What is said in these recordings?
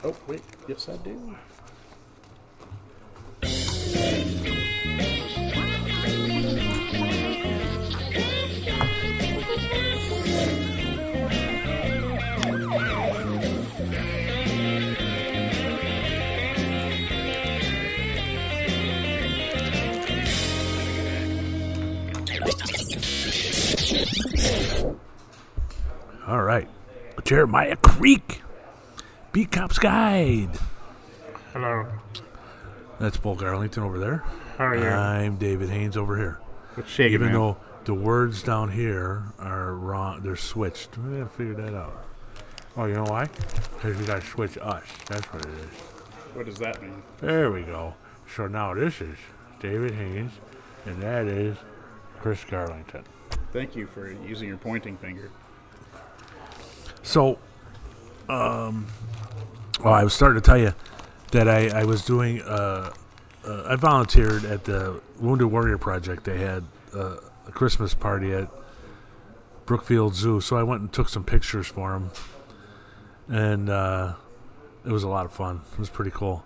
Oh, wait. Yes, I do. All right. Jeremiah Creek, Beat Cop's Guide. Hello. That's Bull Garlington over there. How are you? I'm David Haynes over here. What's shaking, Even man? though the words down here are wrong, they're switched. We gotta figure that out. Oh, you know why? Because we gotta switch us. That's what it is. What does that mean? There we go. So now this is David Haynes, and that is Chris Garlington. Thank you for using your pointing finger. So, I was starting to tell you that I was doing, I volunteered at the Wounded Warrior Project. They had a Christmas party at Brookfield Zoo, so I went and took some pictures for them, and it was a lot of fun. It was pretty cool.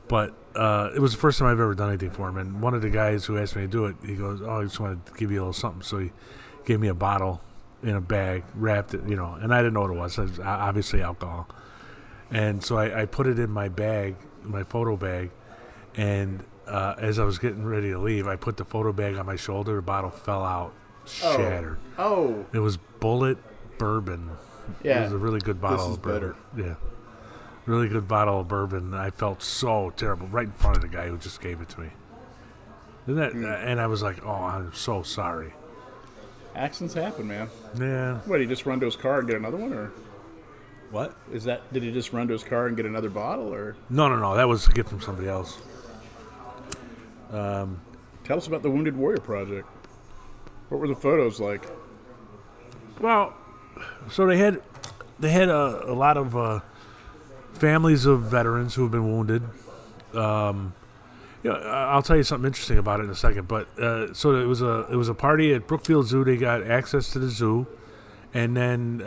But it was the first time I've ever done anything for him, and one of the guys who asked me to do it, he goes, I just wanted to give you a little something, so he gave me a bottle in a bag, wrapped it, and I didn't know what it was. It was obviously alcohol. And so I put it in my bag, my photo bag, and as I was getting ready to leave, I put the photo bag on my shoulder. The bottle fell out, shattered. Oh. It was Bullet Bourbon. Yeah. It was a really good bottle of bourbon. Yeah. Really good bottle of bourbon. I felt so terrible right in front of the guy who just gave it to me. And I was like, oh, I'm so sorry. Accidents happen, man. Yeah. What, he just run to his car and get another one, or What? did he just run to his car and get another bottle, or? No. That was a gift from somebody else. Tell us about the Wounded Warrior Project. What were the photos like? Well, so they had a lot of families of veterans who have been wounded. I'll tell you something interesting about it in a second. But so it was a party at Brookfield Zoo. They got access to the zoo, and then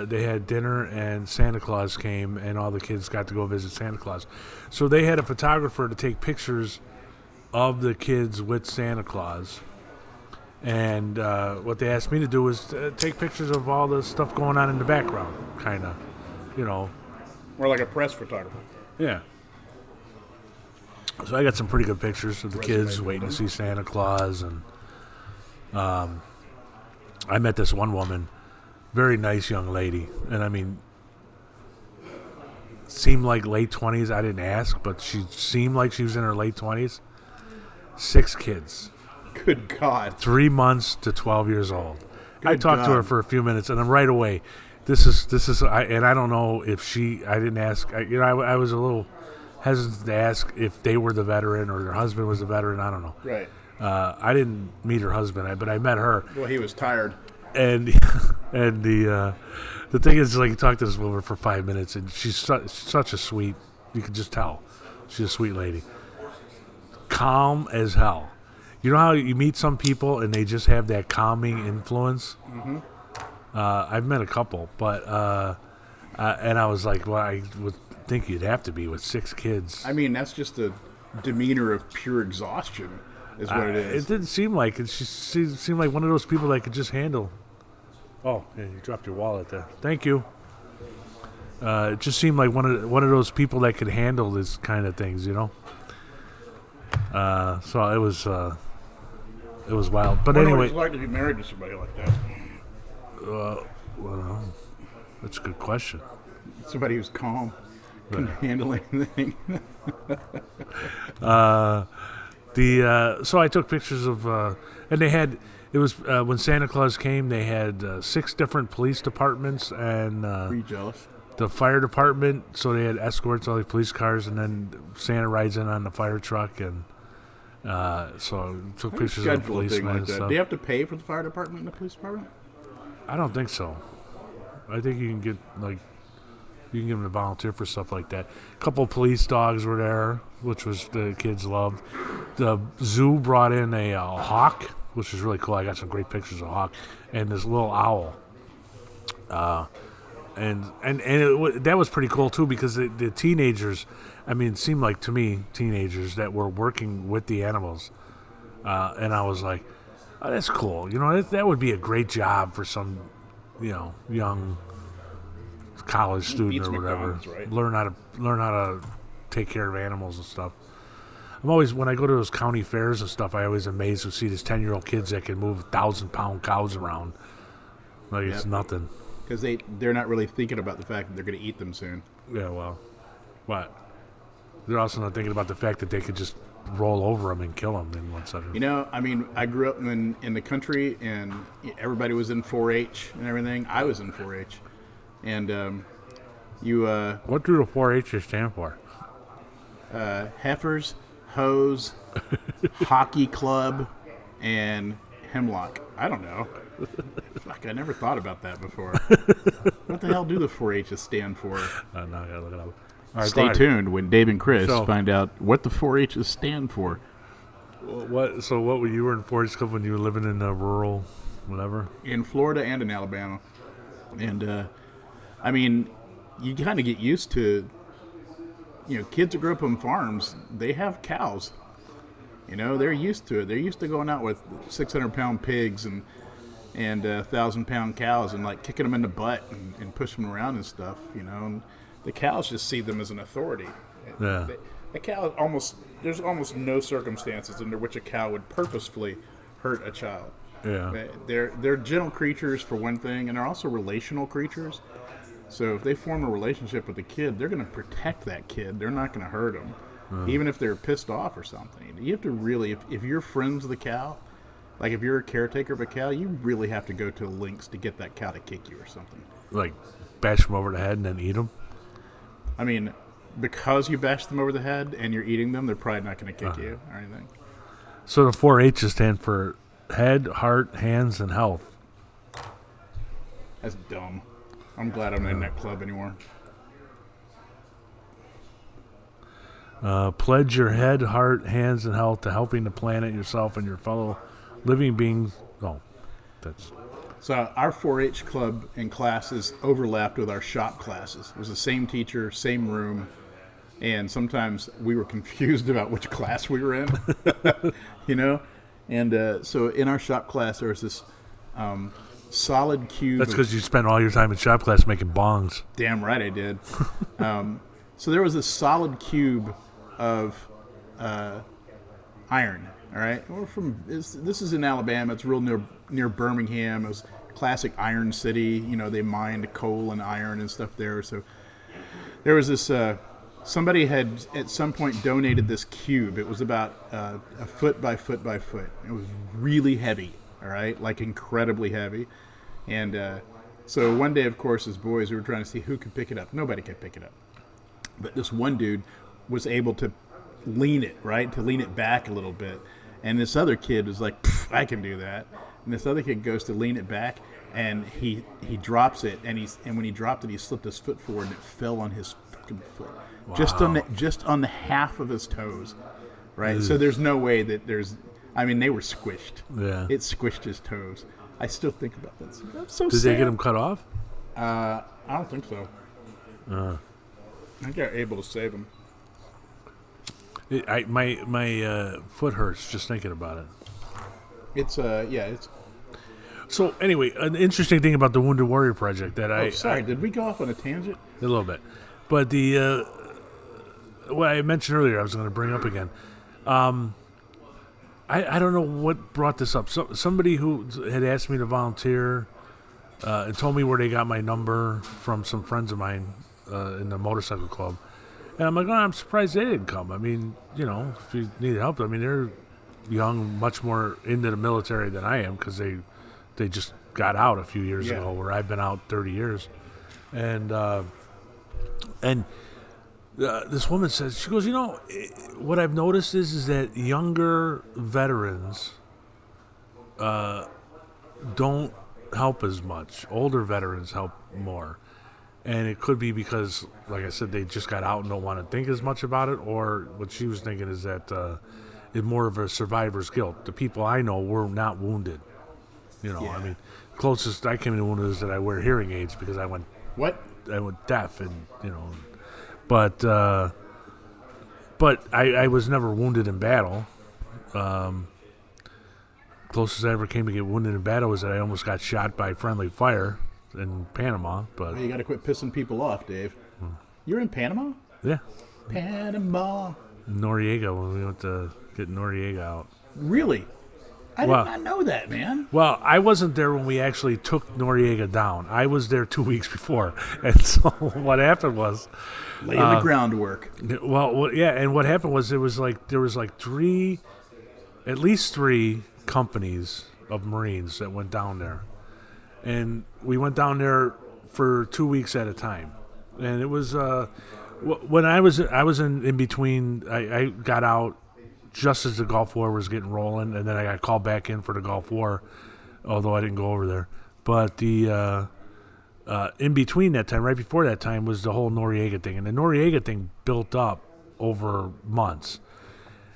they had dinner, and Santa Claus came, and all the kids got to go visit Santa Claus. So they had a photographer to take pictures of the kids with Santa Claus. And what they asked me to do was take pictures of all the stuff going on in the background, kind of, More like a press photographer. Yeah. So I got some pretty good pictures of the kids waiting to see Santa Claus, and I met this one woman, very nice young lady, and I mean, seemed like late 20s. I didn't ask, but she seemed like she was in her late 20s. 6 kids. Good God. 3 months to 12 years old. I Good talked to her God. for a few minutes, and then right away, this is, I don't know if I didn't ask. I was a little hesitant to ask if they were the veteran or their husband was the veteran. I don't know. Right. I didn't meet her husband, but I met her, Well, he was tired. and the thing is, like, you talked to this woman for 5 minutes, and she's such a sweet. You could just tell she's a sweet lady, calm as hell. You know how you meet some people and they just have that calming influence? Mm-hmm. I've met a couple, but and I was like, well, I would think you'd have to be with 6 kids. I mean, that's just a demeanor of pure exhaustion, is what it is. It didn't seem like it. She seemed like one of those people that could just handle. Oh, yeah, you dropped your wallet there. Thank you. It just seemed like one of those people that could handle this kind of things, So it was wild. But I wonder anyway, what it's like to be married to somebody like that. well, that's a good question. Somebody who's calm, can handle anything. So I took pictures of, and they had. It was when Santa Claus came. They had 6 different police departments and Are you jealous? the fire department. So they had escorts, all the police cars, and then Santa rides in on the fire truck, and so I took pictures of the Schedule a thing policemen like and that. stuff. Do you have to pay for the fire department and the police department? I don't think so. I think you can get you can give them a volunteer for stuff like that. A couple of police dogs were there, which was the kids loved. The zoo brought in a hawk, which was really cool. I got some great pictures of a hawk and this little owl. that was pretty cool too, because the teenagers, I mean, it seemed like to me teenagers that were working with the animals, and I was like, oh, that's cool. You know, that would be a great job for some, young college student or whatever. McDonald's, right? Learn how to take care of animals and stuff. I'm always, when I go to those county fairs and stuff, I always amazed to see these 10-year-old kids that can move 1,000-pound cows around like it's nothing. Because they're not really thinking about the fact that they're going to eat them soon. Yeah, well, what? They're also not thinking about the fact that they could just roll over them and kill them in one second. You know, I mean, I grew up in the country, and everybody was in 4-H and everything. I was in 4-H. And what do the 4-H's stand for? Heifers, Hoes, Hockey Club, and Hemlock. I don't know. Fuck, I never thought about that before. What the hell do the 4-H's stand for? No, I gotta look it up. All right, Stay tuned when Dave and Chris find out what the 4-H's stand for. So what were you in 4-H club when you were living in rural, whatever? In Florida and in Alabama. And, I mean, you kind of get used to, kids that grew up on farms, they have cows. They're used to it. They're used to going out with 600-pound pigs and 1,000-pound cows and like kicking them in the butt and pushing them around and stuff. And the cows just see them as an authority. Yeah. The cow there's almost no circumstances under which a cow would purposefully hurt a child. Yeah. They're gentle creatures for one thing, and they're also relational creatures. So if they form a relationship with a kid, they're going to protect that kid. They're not going to hurt them. Even if they're pissed off or something. You have to really, if you're friends with a cow, like if you're a caretaker of a cow, you really have to go to lengths to get that cow to kick you or something. Like bash them over the head and then eat them? I mean, because you bash them over the head and you're eating them, they're probably not going to kick you or anything. So the 4-H's stand for head, heart, hands, and health. That's dumb. I'm glad I'm not in that club anymore. Pledge your head, heart, hands, and health to helping the planet, yourself, and your fellow living beings. Oh, that's... So our 4-H club and classes overlapped with our shop classes. It was the same teacher, same room, and sometimes we were confused about which class we were in, And so in our shop class, there was this solid cube. That's because you spent all your time in shop class making bongs. Damn right I did. So there was this solid cube of iron. All right, we're from this is in Alabama. It's real near Birmingham. It was classic iron city. They mined coal and iron and stuff there. So there was this. Somebody had at some point donated this cube. It was about a foot by foot by foot. It was really heavy. All right, like incredibly heavy. And so one day, of course, as boys, we were trying to see who could pick it up. Nobody could pick it up. But this one dude was able to lean it back a little bit. And this other kid was like, I can do that. And this other kid goes to lean it back, and he drops it. And when he dropped it, he slipped his foot forward, and it fell on his fucking foot. Wow. Just on the half of his toes, right? Ugh. So there's no way that they were squished. Yeah. It squished his toes. I still think about that. That's so sad. Did they get him cut off? I don't think so. I think they're able to save him. My foot hurts just thinking about it. It's. So anyway, an interesting thing about the Wounded Warrior Project that did we go off on a tangent? A little bit, but the what I mentioned earlier, I was going to bring up again. I don't know what brought this up. Somebody who had asked me to volunteer and told me where they got my number from some friends of mine in the motorcycle club. And I'm like, I'm surprised they didn't come. I mean, if you need help, I mean, they're young, much more into the military than I am because they just got out a few years ago, where I've been out 30 years. And this woman says, she goes, what I've noticed is that younger veterans don't help as much. Older veterans help more. And it could be because, like I said, they just got out and don't want to think as much about it. Or what she was thinking is that it's more of a survivor's guilt. The people I know were not wounded. I mean, closest I came to wounded is that I wear hearing aids because I went What? I went deaf, and but I was never wounded in battle. Closest I ever came to get wounded in battle was that I almost got shot by friendly fire in Panama. But Well, you got to quit pissing people off, Dave. You're in Panama? yeah, Panama. Noriega, when we went to get Noriega out. Really? I Well- did not know that, man. Well, I wasn't there when we actually took Noriega down. I was there 2 weeks before, and so what happened was, Laying the groundwork. yeah, and what happened was there was like at least three companies of Marines that went down there, and we went down there for 2 weeks at a time, and it was when I was in between. I got out just as the Gulf War was getting rolling, and then I got called back in for the Gulf War, although I didn't go over there. But the in between that time, right before that time, was the whole Noriega thing, and the Noriega thing built up over months.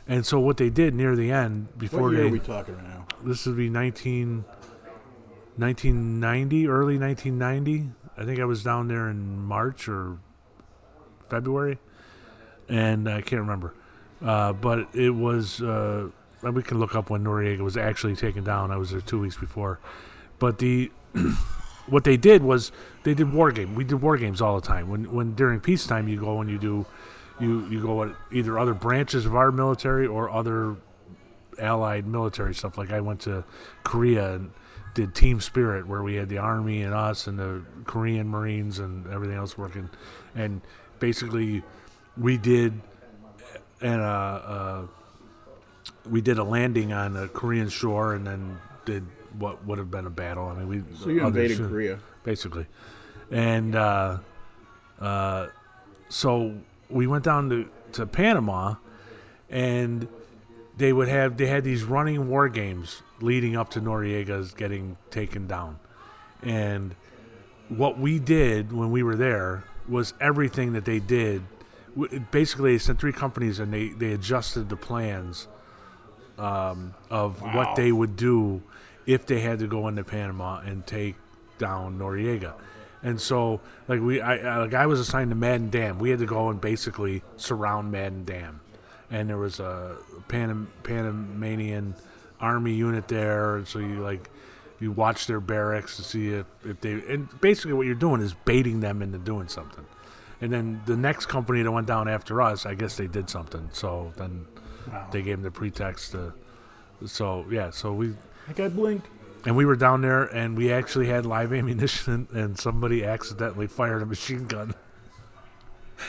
And so what they did near the end, before What year they, are we talking right now? this would be 1990, early 1990. I think I was down there in March or February, and I can't remember. But it was, we can look up when Noriega was actually taken down. I was there 2 weeks before. But what they did was they did war games. We did war games all the time. When during peacetime you go and you do, you go at either other branches of our military or other allied military stuff. Like I went to Korea and did Team Spirit, where we had the Army and us and the Korean Marines and everything else working. And basically we did a landing on a Korean shore, and then did what would have been a battle. I mean, So you invaded Korea. basically, and so we went down to Panama, and they had these running war games leading up to Noriega's getting taken down, and what we did when we were there was everything that they did. Basically, they sent three companies, and they adjusted the plans of what they would do if they had to go into Panama and take down Noriega. And so, like I was assigned to Madden Dam. We had to go and basically surround Madden Dam, and there was a Panamanian army unit there. And so you watch their barracks to see if they, and basically what you're doing is baiting them into doing something. And then the next company that went down after us, I guess they did something. So then they gave them the pretext to. So we. I got blinked. And we were down there, and we actually had live ammunition, and somebody accidentally fired a machine gun.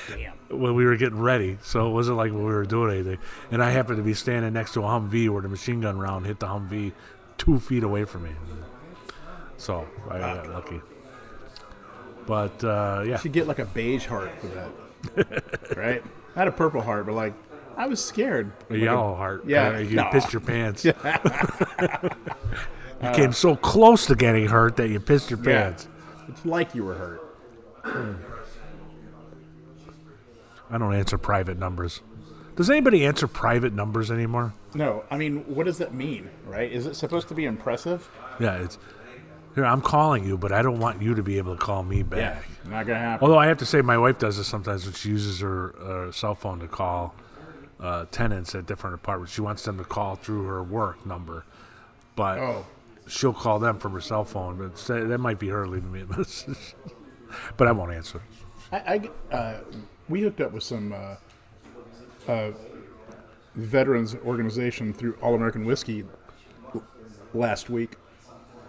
Damn. When we were getting ready. So it wasn't like we were doing anything. And I happened to be standing next to a Humvee where the machine gun round hit the Humvee 2 feet away from me. So I got lucky. But, yeah. You should get like a beige heart for that. Right? Not a purple heart, but like, I was scared. A yellow heart. Yeah. You pissed your pants. You came so close to getting hurt that you pissed your pants. It's like you were hurt. I don't answer private numbers. Does anybody answer private numbers anymore? No, I mean, what does that mean, right? Is it supposed to be impressive? Yeah, it's here. I'm calling you, but I don't want you to be able to call me back. Yeah, not gonna happen. Although I have to say, my wife does this sometimes when she uses her cell phone to call tenants at different apartments. She wants them to call through her work number, but she'll call them from her cell phone. But that might be her leaving me a message. But I won't answer. We hooked up with some veterans organization through All American Whiskey last week.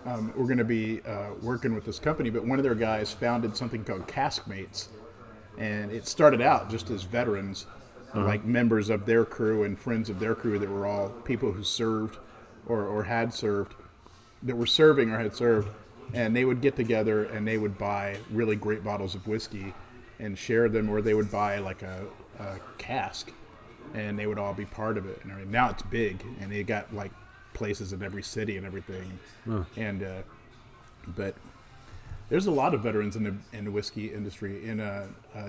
We're going to be working with this company, but one of their guys founded something called Caskmates, and it started out just as veterans, like members of their crew and friends of their crew that were all people who served or had served, that were serving or had served, and they would get together and they would buy really great bottles of whiskey and share them, or they would buy like a cask, and they would all be part of it. And I mean, now it's big, and they got like places in every city and everything. And but there's a lot of veterans in the whiskey industry. In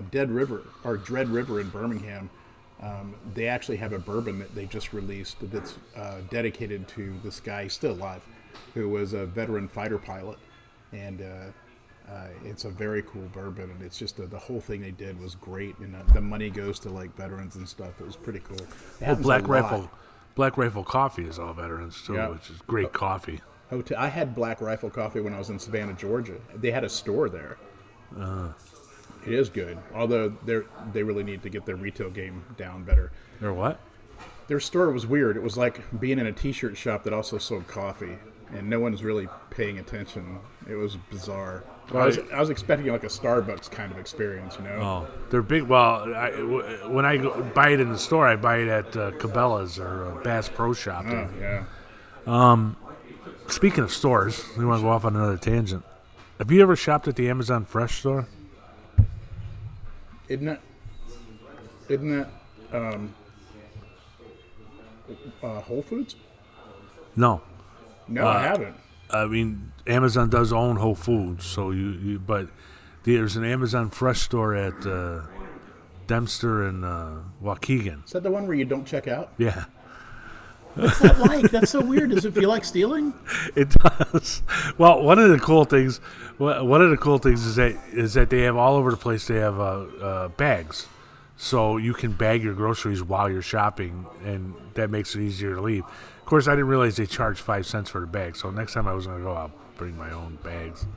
Dread River in Birmingham, they actually have a bourbon that they just released that's dedicated to this guy, he's still alive, who was a veteran fighter pilot, and It's a very cool bourbon, and it's just the whole thing they did was great, and the money goes to like veterans and stuff. It was pretty cool. It Well, happens a lot. Black Rifle Coffee is all veterans too, Yeah. which is great coffee. I had Black Rifle Coffee when I was in Savannah, Georgia. They had a store there. It is good, although they really need to get their retail game down better. Or what? Their store was weird. It was like being in a T-shirt shop that also sold coffee, and no one's really paying attention. It was bizarre. I was expecting like a Starbucks kind of experience, you know? Oh, they're big. Well, when I go buy it in the store, I buy it at Cabela's or Bass Pro Shop. Oh, yeah. Speaking of stores, we want to go off on another tangent. Have you ever shopped at the Amazon Fresh store? Isn't that Whole Foods? No. No, I haven't. I mean, Amazon does own Whole Foods, so but there's an Amazon Fresh store at Dempster and Waukegan. Is that the one where you don't check out? Yeah, What's that like? That's so weird. Does it feel like stealing? it does. Well, one of the cool things is that they have all over the place. They have bags, so you can bag your groceries while you're shopping, and that makes it easier to leave. Of course, I didn't realize they charge 5 cents for the bag, so next time I was going to go, I'll bring my own bags.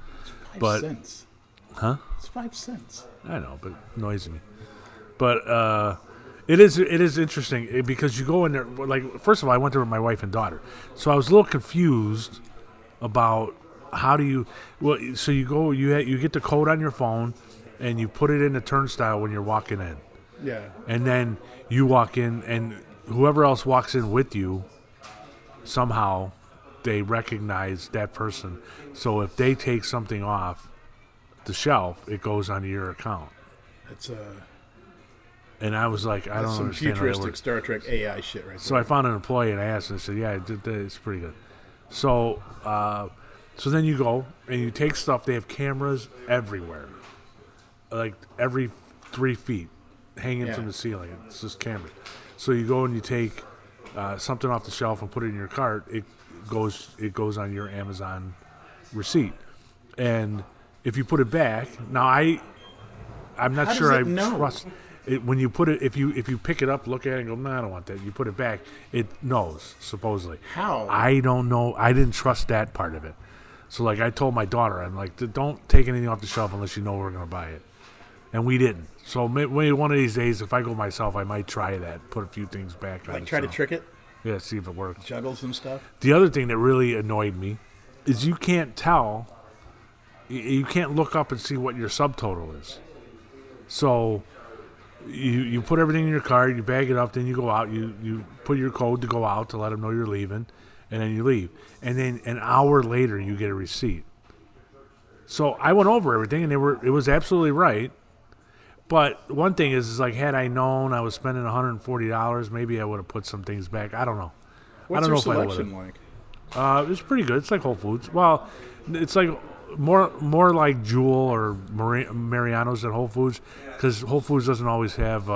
5 cents. Huh? It's 5 cents. I know, but it annoys me. But it is interesting because you go in there. Like, first of all, I went there with my wife and daughter, so I was a little confused about how do you. Well, so you go, you get the code on your phone, and you put it in the turnstile when you're walking in, Yeah. and then you walk in, and whoever else walks in with you, somehow they recognize that person. So if they take something off the shelf, it goes onto your account. It's And I was like, I that's don't some understand how that futuristic works. Star Trek AI shit right So there. I found an employee and I asked, and I said, "Yeah, I did that. It's pretty good." So, so then you go and you take stuff. They have cameras everywhere, like every 3 feet, hanging Yeah. from the ceiling. It's just cameras. So you go and you take something off the shelf and put it in your cart. It goes on your Amazon receipt, and if you put it back, now I'm not How sure does I it know? trust. It, when you put it, if you pick it up, look at it, and go, "No, I don't want that." You put it back, it knows supposedly. How? I don't know. I didn't trust that part of it. So, like, I told my daughter, I'm like, "Don't take anything off the shelf unless you know we're going to buy it," and we didn't. So maybe one of these days, if I go myself, I might try that. Put a few things back on. Like the try to shelf. trick it? Yeah, see if it works. Juggles and stuff? The other thing that really annoyed me is you can't tell. You can't look up and see what your subtotal is. So you put everything in your cart, you bag it up, then you go out, you put your code to go out to let them know you're leaving, and then you leave. And then an hour later, you get a receipt. So I went over everything, and it was absolutely right. But one thing is like, had I known I was spending $140, maybe I would have put some things back. I don't know. What's I don't their know if I selection would've. like? It's pretty good. It's like Whole Foods. Well, it's like more like Jewel or Mariano's at Whole Foods, because Whole Foods doesn't always have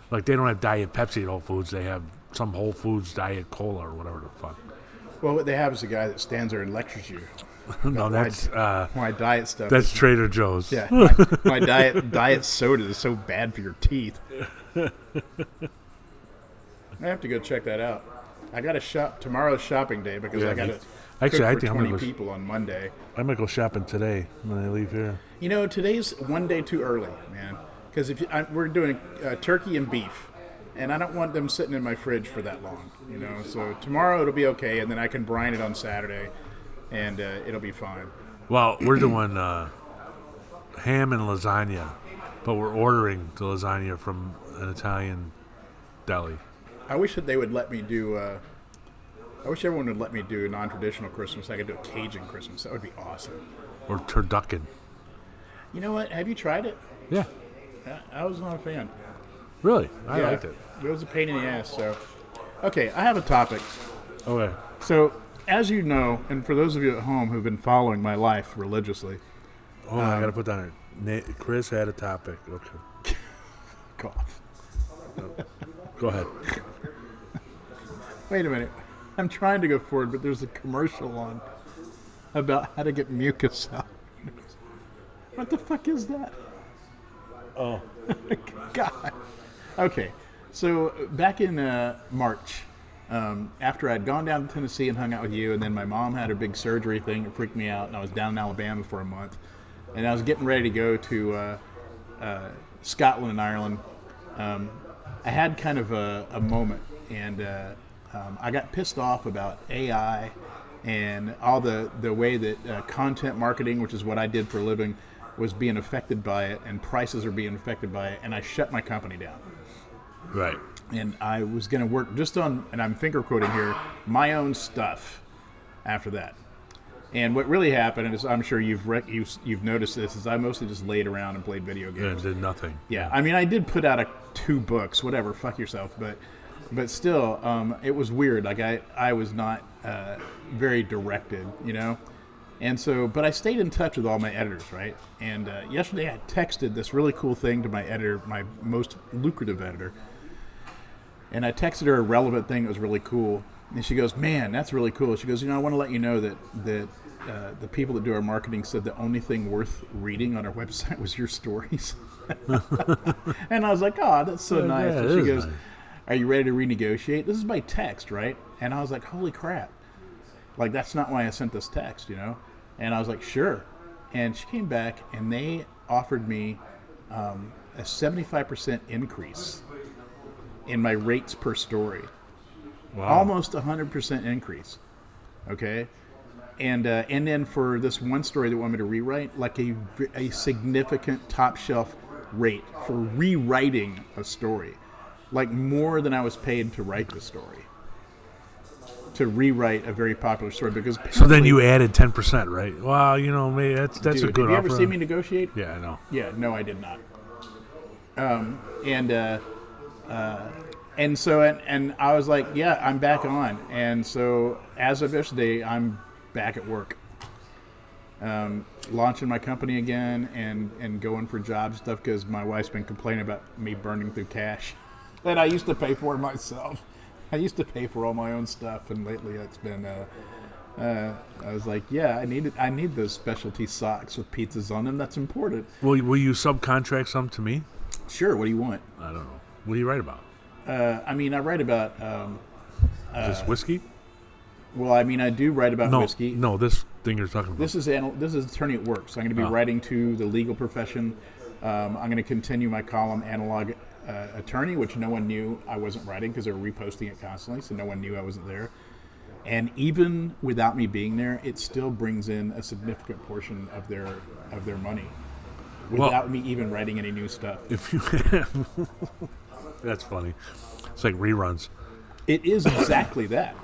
like, they don't have Diet Pepsi at Whole Foods. They have some Whole Foods Diet Cola or whatever the fuck. Well, what they have is a guy that stands there and lectures you. No, that's My diet stuff. that's is, Trader Joe's. yeah. My diet soda is so bad for your teeth. I have to go check that out. I got to shop tomorrow's shopping day because Yeah, I got to actually, cook I for think I'm 20 gonna go. people on Monday. I might go shopping today when I leave here. You know, today's one day too early, man. Because we're doing turkey and beef, and I don't want them sitting in my fridge for that long. You know, so tomorrow it'll be okay, and then I can brine it on Saturday, and it'll be fine. Well, we're doing ham and lasagna, but we're ordering the lasagna from an Italian deli. I wish that they would let me do. I wish everyone would let me do a non-traditional Christmas. I could do a Cajun Christmas. That would be awesome. Or turducken. You know what? Have you tried it? Yeah. I was not a fan. Really? I Yeah, liked it. It was a pain in the ass. So, okay, I have a topic. Okay. So, as you know, and for those of you at home who've been following my life religiously, Hold on, I gotta put down here. Chris had a topic. Okay. cough. Go ahead. Wait a minute. I'm trying to go forward, but there's a commercial on about how to get mucus out. What the fuck is that? Oh. God. Okay, so back in March, after I'd gone down to Tennessee and hung out with you, and then my mom had her big surgery thing that freaked me out, and I was down in Alabama for a month, and I was getting ready to go to Scotland and Ireland. I had kind of a moment, and I got pissed off about AI and all the way that content marketing, which is what I did for a living, was being affected by it, and prices are being affected by it, and I shut my company down. Right. And I was going to work just on, and I'm finger quoting here, my own stuff after that. And what really happened, and I'm sure you've noticed this, is I mostly just laid around and played video games. Yeah, and did nothing. Yeah, I mean, I did put out 2 books, whatever, fuck yourself, but still, it was weird. Like, I was not very directed, you know? And so, but I stayed in touch with all my editors, right? And yesterday I texted this really cool thing to my editor, my most lucrative editor. And I texted her a relevant thing that was really cool. And she goes, man, that's really cool. She goes, I want to let you know that the people that do our marketing said the only thing worth reading on our website was your stories. And I was like, oh, that's so nice. Yeah, And she goes, nice. Are you ready to renegotiate? This is by text, right? And I was like, holy crap. Like, that's not why I sent this text, you know? And I was like, sure. And she came back, and they offered me a 75% increase in my rates per story. Wow. Almost 100% increase. Okay? And then for this one story they want me to rewrite, like a significant top shelf rate for rewriting a story. Like more than I was paid to write the story. To rewrite a very popular story, because So then you added 10%, right? Well, maybe that's dude, a good have you offer. ever seen me negotiate? Yeah, I know. Yeah, no, I did not. And so I was like, yeah, I'm back on. And so as of yesterday, I'm back at work, launching my company again and going for job stuff, because my wife's been complaining about me burning through cash that I used to pay for myself. I used to pay for all my own stuff, and lately it's been. I was like, yeah, I need those specialty socks with pizzas on them. That's important. Will you subcontract some to me? Sure. What do you want? I don't know. What do you write about? I write about. Is this whiskey? Well, I do write about whiskey. No, this thing you're talking about. This is attorney at work. So I'm going to be writing to the legal profession. I'm going to continue my column, Analog Attorney, which no one knew I wasn't writing because they were reposting it constantly, so no one knew I wasn't there. And even without me being there, it still brings in a significant portion of their money without me even writing any new stuff. If you, that's funny. It's like reruns. It is exactly that.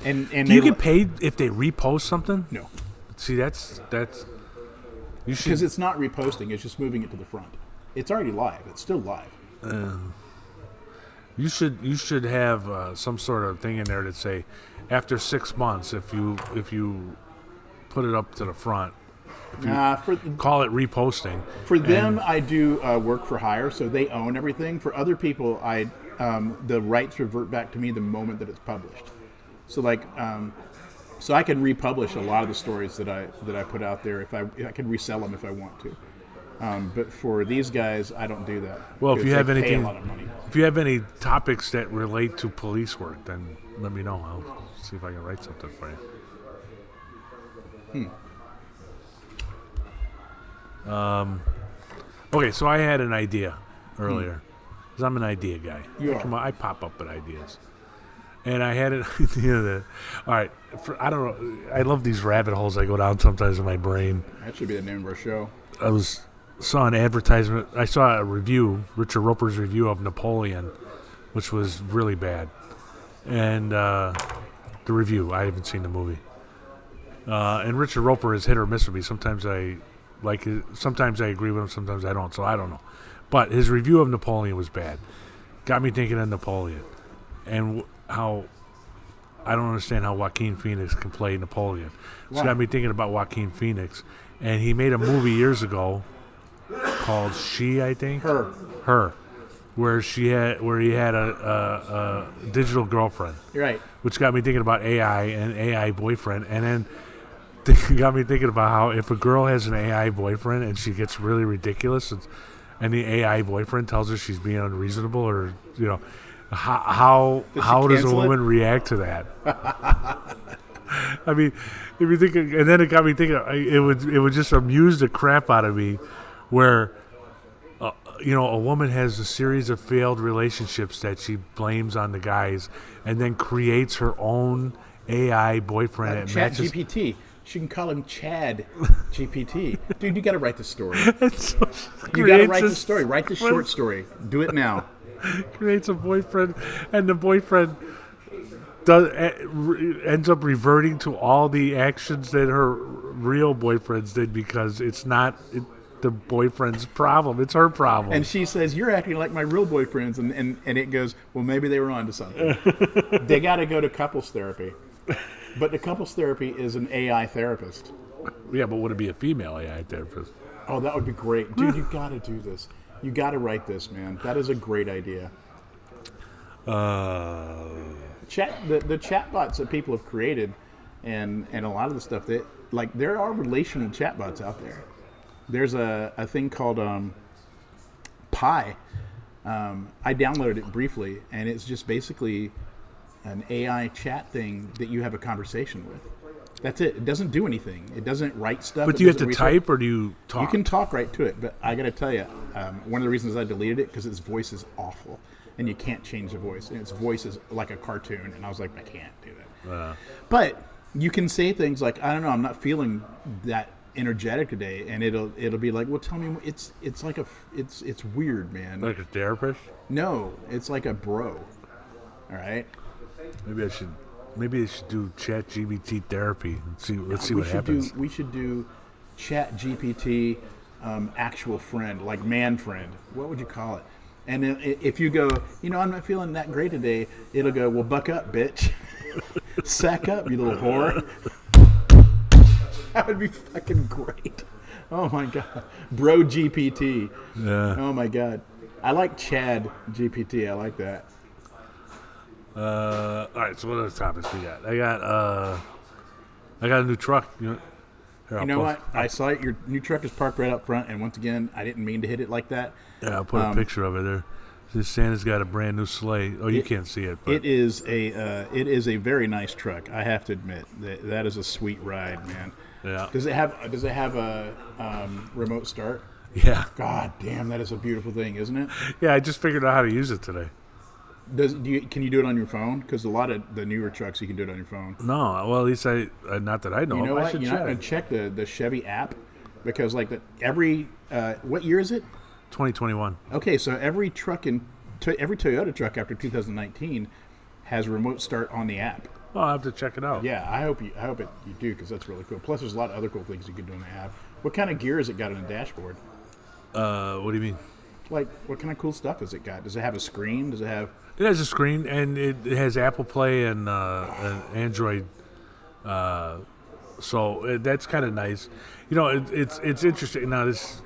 And Do you get paid if they repost something? No, See, that's you should. because it's not reposting; it's just moving it to the front. It's already live. It's still live. You should have some sort of thing in there that say, after 6 months, if you put it up to the front, call it reposting. For them, I do work for hire, so they own everything. For other people, the rights revert back to me the moment that it's published. So so I can republish a lot of the stories that I put out there. If I can resell them if I want to. But for these guys, I don't do that. Well, if you have pay anything, a lot of money. if you have any topics that relate to police work, then let me know. I'll see if I can write something for you. Okay, so I had an idea earlier, because I'm an idea guy. You are. Come on, I pop up with ideas. And I had an idea that, all right, I don't know, I love these rabbit holes I go down sometimes in my brain. That should be the name of our show. Saw an advertisement. I saw a review, Richard Roper's review of Napoleon, which was really bad. And the review, I haven't seen the movie. And Richard Roper is hit or miss with me. Sometimes I like it, sometimes I agree with him, sometimes I don't. So I don't know. But his review of Napoleon was bad. Got me thinking of Napoleon and how I don't understand how Joaquin Phoenix can play Napoleon. So it got me thinking about Joaquin Phoenix, and he made a movie years ago called She, I think. Her, where he had a digital girlfriend. You're right. Which got me thinking about AI and AI boyfriend, and then got me thinking about how if a girl has an AI boyfriend and she gets really ridiculous, and the AI boyfriend tells her she's being unreasonable, or how does a cancel it? woman react to that? I mean, if you think, and then it got me thinking, it would just amuse the crap out of me, where a woman has a series of failed relationships that she blames on the guys, and then creates her own AI boyfriend. That Chat matches. GPT. She can call him Chad GPT. Dude, you got to write the story. You got to write the story. Write the short story. Do it now. Creates a boyfriend, and the boyfriend ends up reverting to all the actions that her real boyfriends did, because it's not the boyfriend's problem, it's her problem. And she says, "You're acting like my real boyfriends," and it goes, "Well, maybe they were onto something." They got to go to couples therapy, but the couples therapy is an AI therapist. Yeah, but would it be a female AI therapist? Oh, that would be great, dude. You got to do this. You got to write this, man. That is a great idea. The chatbots that people have created, and a lot of the stuff that, like, there are relational chatbots out there. There's a thing called Pi. I downloaded it briefly, and it's just basically an AI chat thing that you have a conversation with. That's it. It doesn't do anything. It doesn't write stuff. But do you have to type, or do you talk? You can talk right to it, but I got to tell you, one of the reasons I deleted it, because its voice is awful, and you can't change the voice. And its voice is like a cartoon, and I was like, I can't do that. But you can say things like, I don't know, I'm not feeling that energetic today, and it'll be like, well, tell me, it's like it's weird, man. Like a therapist? No, it's like a bro. All right. Maybe I should do Chat GPT therapy and see. Let's see what happens. We should do Chat GPT, actual friend, like man friend. What would you call it? And then if you go, I'm not feeling that great today, it'll go, well, buck up, bitch. Sack up, you little whore. That would be fucking great. Oh my god, Bro GPT. Yeah. Oh my god, I like Chad GPT. I like that. All right. So what other topics we got? I got a new truck. You know what? I saw it. Your new truck is parked right up front, and once again, I didn't mean to hit it like that. Yeah, I'll put a picture of it there. This Santa's got a brand new sleigh. Oh, you can't see it. But it is a very nice truck. I have to admit that is a sweet ride, man. Yeah. Does it have a remote start? Yeah. God damn, that is a beautiful thing, isn't it? Yeah, I just figured out how to use it today. Can you do it on your phone? Because a lot of the newer trucks, you can do it on your phone. No, well, at least not that I know. You know of. what? I should You're not going to check the Chevy app, because like what year is it? 2021. Okay, so every Toyota truck after 2019 has remote start on the app. Oh, I'll have to check it out. Yeah, I hope you do, because that's really cool. Plus, there's a lot of other cool things you can do on the app. What kind of gear has it got on the dashboard? What do you mean? Like, what kind of cool stuff has it got? Does it have a screen? Does it have... It has a screen, and it has Apple Play and Android. So that's kind of nice. It's interesting. Now, this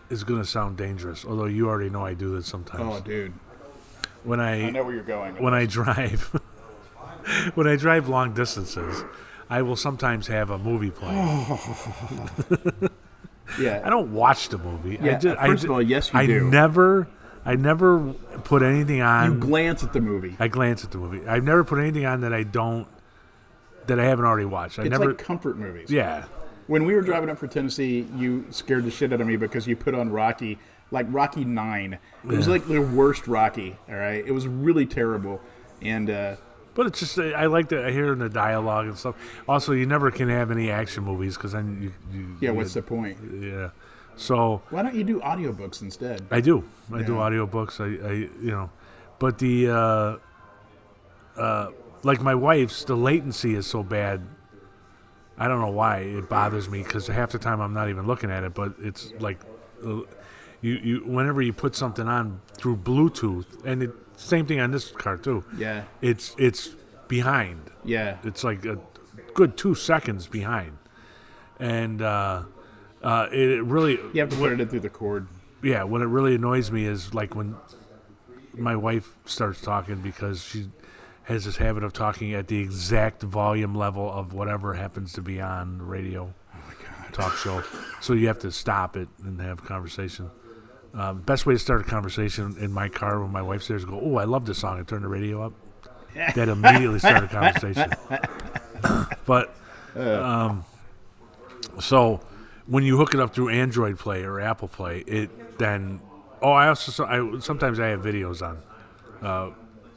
is going to sound dangerous, although you already know I do this sometimes. Oh, dude. I know where you're going. When I drive... When I drive long distances, I will sometimes have a movie playing. Yeah. I don't watch the movie. Yeah, first of all, yes, you do. I never put anything on. You glance at the movie. I glance at the movie. I've never put anything on that I haven't already watched. It's like comfort movies. Yeah. When we were driving up for Tennessee, you scared the shit out of me because you put on Rocky, like Rocky 9. It was like the worst Rocky, all right? It was really terrible. And but it's just, I like that I hear in the dialogue and stuff. Also, you never can have any action movies because then what's the point? Yeah. So why don't you do audiobooks instead? I do. I do audiobooks. But the like my wife's, the latency is so bad. I don't know why it bothers me, because half the time I'm not even looking at it. But it's like you whenever you put something on through Bluetooth, and same thing on this car too. Yeah. It's behind. Yeah. It's like a good 2 seconds behind, and it really. You have to put it in through the cord. Yeah. What it really annoys me is like when my wife starts talking, because has this habit of talking at the exact volume level of whatever happens to be on the radio. Oh my God. Talk show. So you have to stop it and have a conversation. Best way to start a conversation in my car when my wife's there is go, "Oh, I love this song," and turn the radio up. That immediately start a conversation. But so when you hook it up through Android Play or Apple Play, it then. Oh, sometimes I have videos on,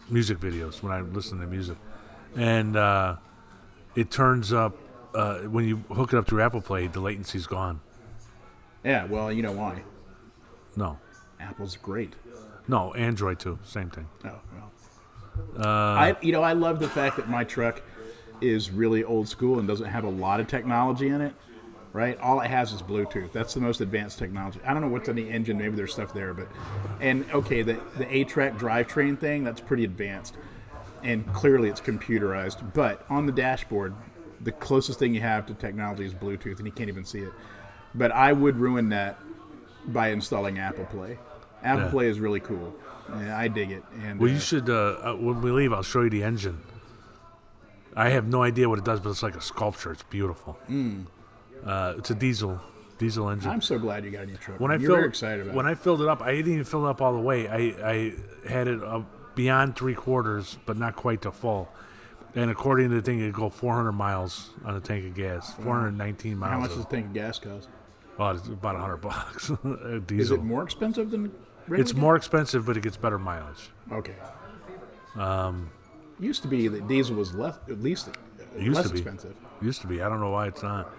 music videos when I listen to music, and it turns up when you hook it up through Apple Play. The latency's gone. Yeah, well, you know why? No, Apple's great. no, Android too. Same thing. Oh well. I love the fact that my truck is really old school and doesn't have a lot of technology in it. Right, all it has is Bluetooth. That's the most advanced technology. I don't know what's on the engine. Maybe there's stuff there, but okay, the A-Track drivetrain thing, that's pretty advanced, and clearly it's computerized. But on the dashboard, the closest thing you have to technology is Bluetooth, and you can't even see it. But I would ruin that by installing Apple Play. Apple Play is really cool. Yeah, I dig it. And well, you should. When we leave, I'll show you the engine. I have no idea what it does, but it's like a sculpture. It's beautiful. It's a diesel engine. I'm so glad you got a new truck. You're very excited about it. When I filled it up, I didn't even fill it up all the way. I had it beyond 3/4, but not quite to full. And according to the thing, it'd go 400 miles on a tank of gas. 419 miles. How much does a tank of gas cost? Oh, it's about $100. Diesel. Is it more expensive than regular It's gas? more expensive, but it gets better mileage. Okay. Used to be that diesel was less expensive. Used to be. I don't know why it's not.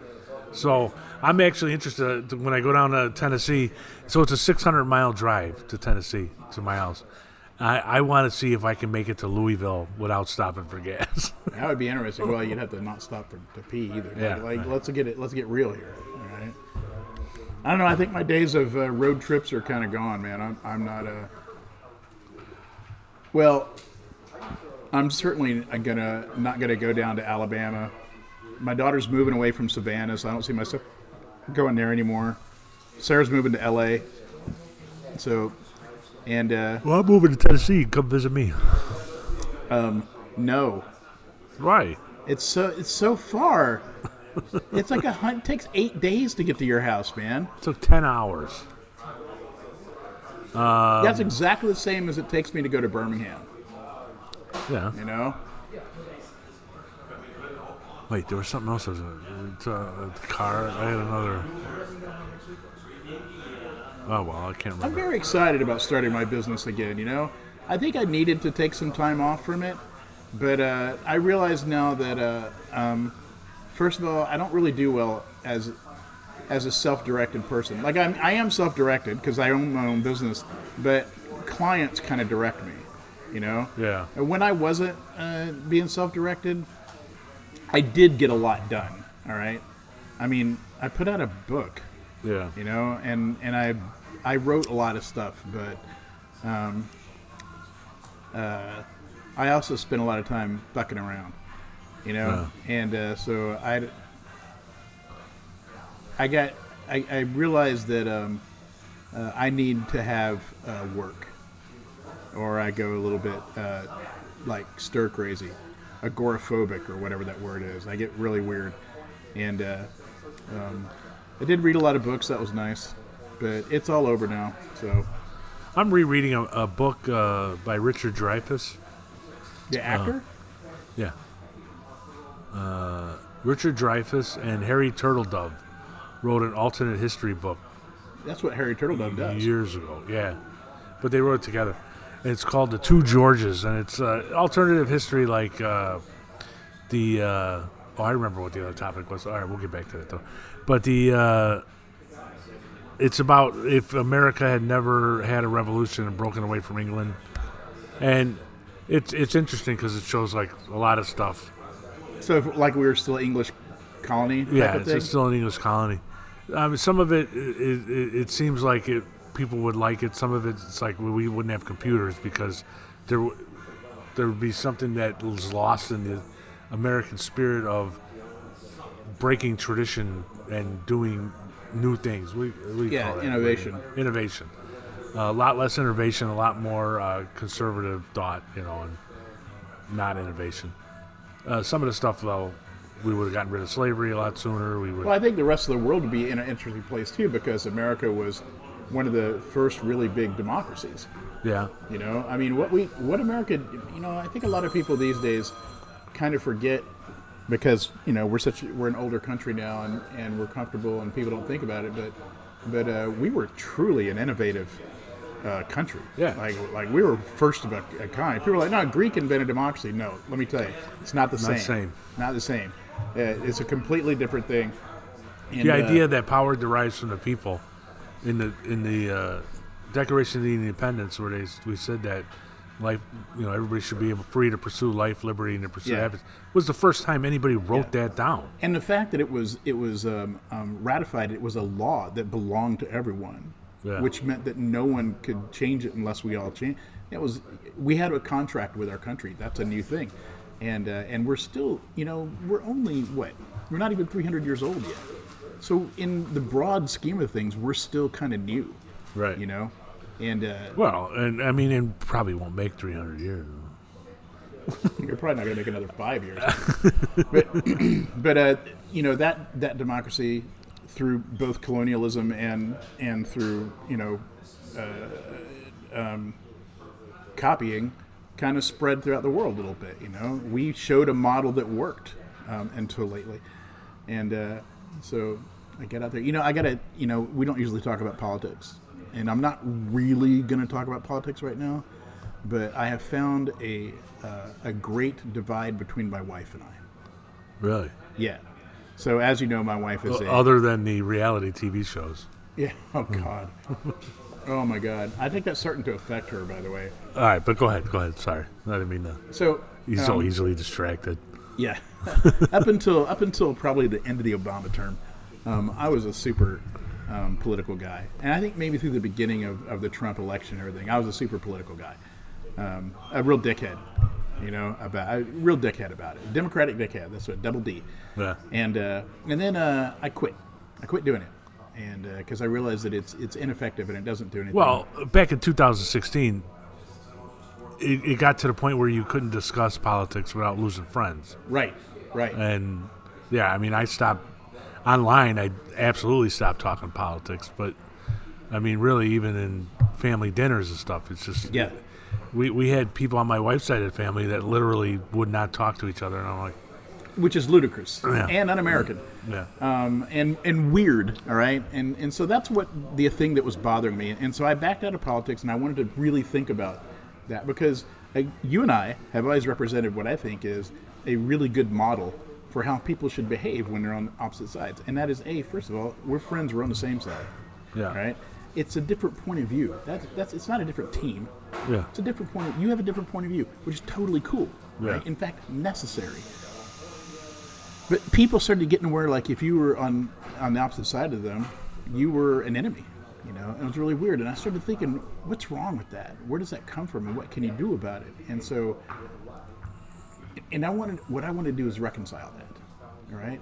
So I'm actually interested when I go down to Tennessee. So it's a 600-mile drive to Tennessee, to my house. I want to see if I can make it to Louisville without stopping for gas. That would be interesting. Well, you'd have to not stop to pee either. Yeah, Like, right. let's get real here. All right. I don't know. I think my days of road trips are kind of gone, man. I'm not a. Well, I'm certainly not gonna go down to Alabama. My daughter's moving away from Savannah, so I don't see myself going there anymore. Sarah's moving to LA. So, and Well, I'm moving to Tennessee. Come visit me. no, Why? it's so far. It's like it takes 8 days to get to your house, man. It took 10 hours. That's exactly the same as it takes me to go to Birmingham. Yeah. You know? Wait, there was something else. The car. I had another. Oh, well, I can't I'm remember. very excited about starting my business again, you know? I think I needed to take some time off from it, but I realize now that, first of all, I don't really do well as a self-directed person. Like, I am self-directed because I own my own business, but clients kind of direct me, you know? Yeah. And when I wasn't being self-directed, I did get a lot done, all right? I mean, I put out a book, Yeah. you know, and I wrote a lot of stuff, but I also spent a lot of time fucking around, you know, and so I realized that I need to have work, or I go a little bit like stir crazy, agoraphobic, or whatever that word is. I get really weird, and I did read a lot of books. That was nice, but it's all over now. So I'm rereading a book by Richard Dreyfuss. the actor. Yeah. Richard Dreyfuss and Harry Turtledove wrote an alternate history book That's what Harry Turtledove does. years ago. Yeah. But they wrote it together. And it's called The Two Georges, and it's alternative history like I remember what the other topic was. All right, we'll get back to that, though. But it's about if America had never had a revolution and broken away from England. And it's interesting because it shows, like, a lot of stuff. So, like we were still English colony type Yeah, of thing? it's still an English colony. Some of it seems like people would like it. Some of it's like we wouldn't have computers because there would be something that was lost in the American spirit of breaking tradition and doing new things. We Yeah, call that innovation. Innovation. A lot less innovation, a lot more conservative thought, you know. not innovation. Some of the stuff, though, we would have gotten rid of slavery a lot sooner. We would. Well, I think the rest of the world would be in an interesting place too, because America was one of the first really big democracies. Yeah. You know, I mean, what America, you know, I think a lot of people these days kind of forget, because you know we're an older country now, and we're comfortable, and people don't think about it, but we were truly an innovative country. Yeah. Like we were first of a kind. People are like, no, Greek invented democracy. No, let me tell you, it's not the same. Not the same. It's a completely different thing. And, the idea that power derives from the people, in the Declaration of Independence, where we said that life, you know, everybody should be free to pursue life, liberty, and to pursue happiness, was the first time anybody wrote that down. And the fact that it was ratified, it was a law that belonged to everyone, which meant that no one could change it unless we all change. We had a contract with our country. That's a new thing, and we're still, you know, we're only we're not even 300 years old yet. So in the broad scheme of things, we're still kind of new, right? You know, and and I mean, it probably won't make 300 years. You're probably not going to make another 5 years, but you know, that democracy, through both colonialism and through, you know, copying, kind of spread throughout the world a little bit. You know, we showed a model that worked until lately, and so I get out there. You know, we don't usually talk about politics, and I'm not really going to talk about politics right now, but I have found a great divide between my wife and I. Really? Yeah. So as you know, my wife is other than the reality TV shows. Yeah. Oh God. Oh my God. I think that's starting to affect her, by the way. All right, but go ahead. Sorry, I didn't mean to. So he's so easily distracted. Yeah. up until probably the end of the Obama term, I was a super political guy, and I think maybe through the beginning of the Trump election and everything, I was a super political guy, a real dickhead. You know, a real dickhead about it. Democratic dickhead. That's what, double D. Yeah. And then I quit. I quit doing it, and because I realized that it's ineffective and it doesn't do anything. Well, back in 2016, it got to the point where you couldn't discuss politics without losing friends. Right. And yeah, I mean, I stopped online. I absolutely stopped talking politics, but I mean, really, even in family dinners and stuff, it's just We had people on my wife's side of the family that literally would not talk to each other, and I'm like, which is ludicrous and un-American, and weird. All right, and so that's what the thing that was bothering me, and so I backed out of politics, and I wanted to really think about that, because you and I have always represented what I think is a really good model for how people should behave when they're on opposite sides, and that is, first of all, we're friends, we're on the same side. Yeah. Right. It's a different point of view. It's not a different team. Yeah. It's a different point. You have a different point of view, which is totally cool. Yeah. Right? In fact, necessary. But people started getting where, like, if you were on the opposite side of them, you were an enemy. You know, and it was really weird. And I started thinking, what's wrong with that? Where does that come from, and what can you do about it? And so, what I wanted to do is reconcile that. All right.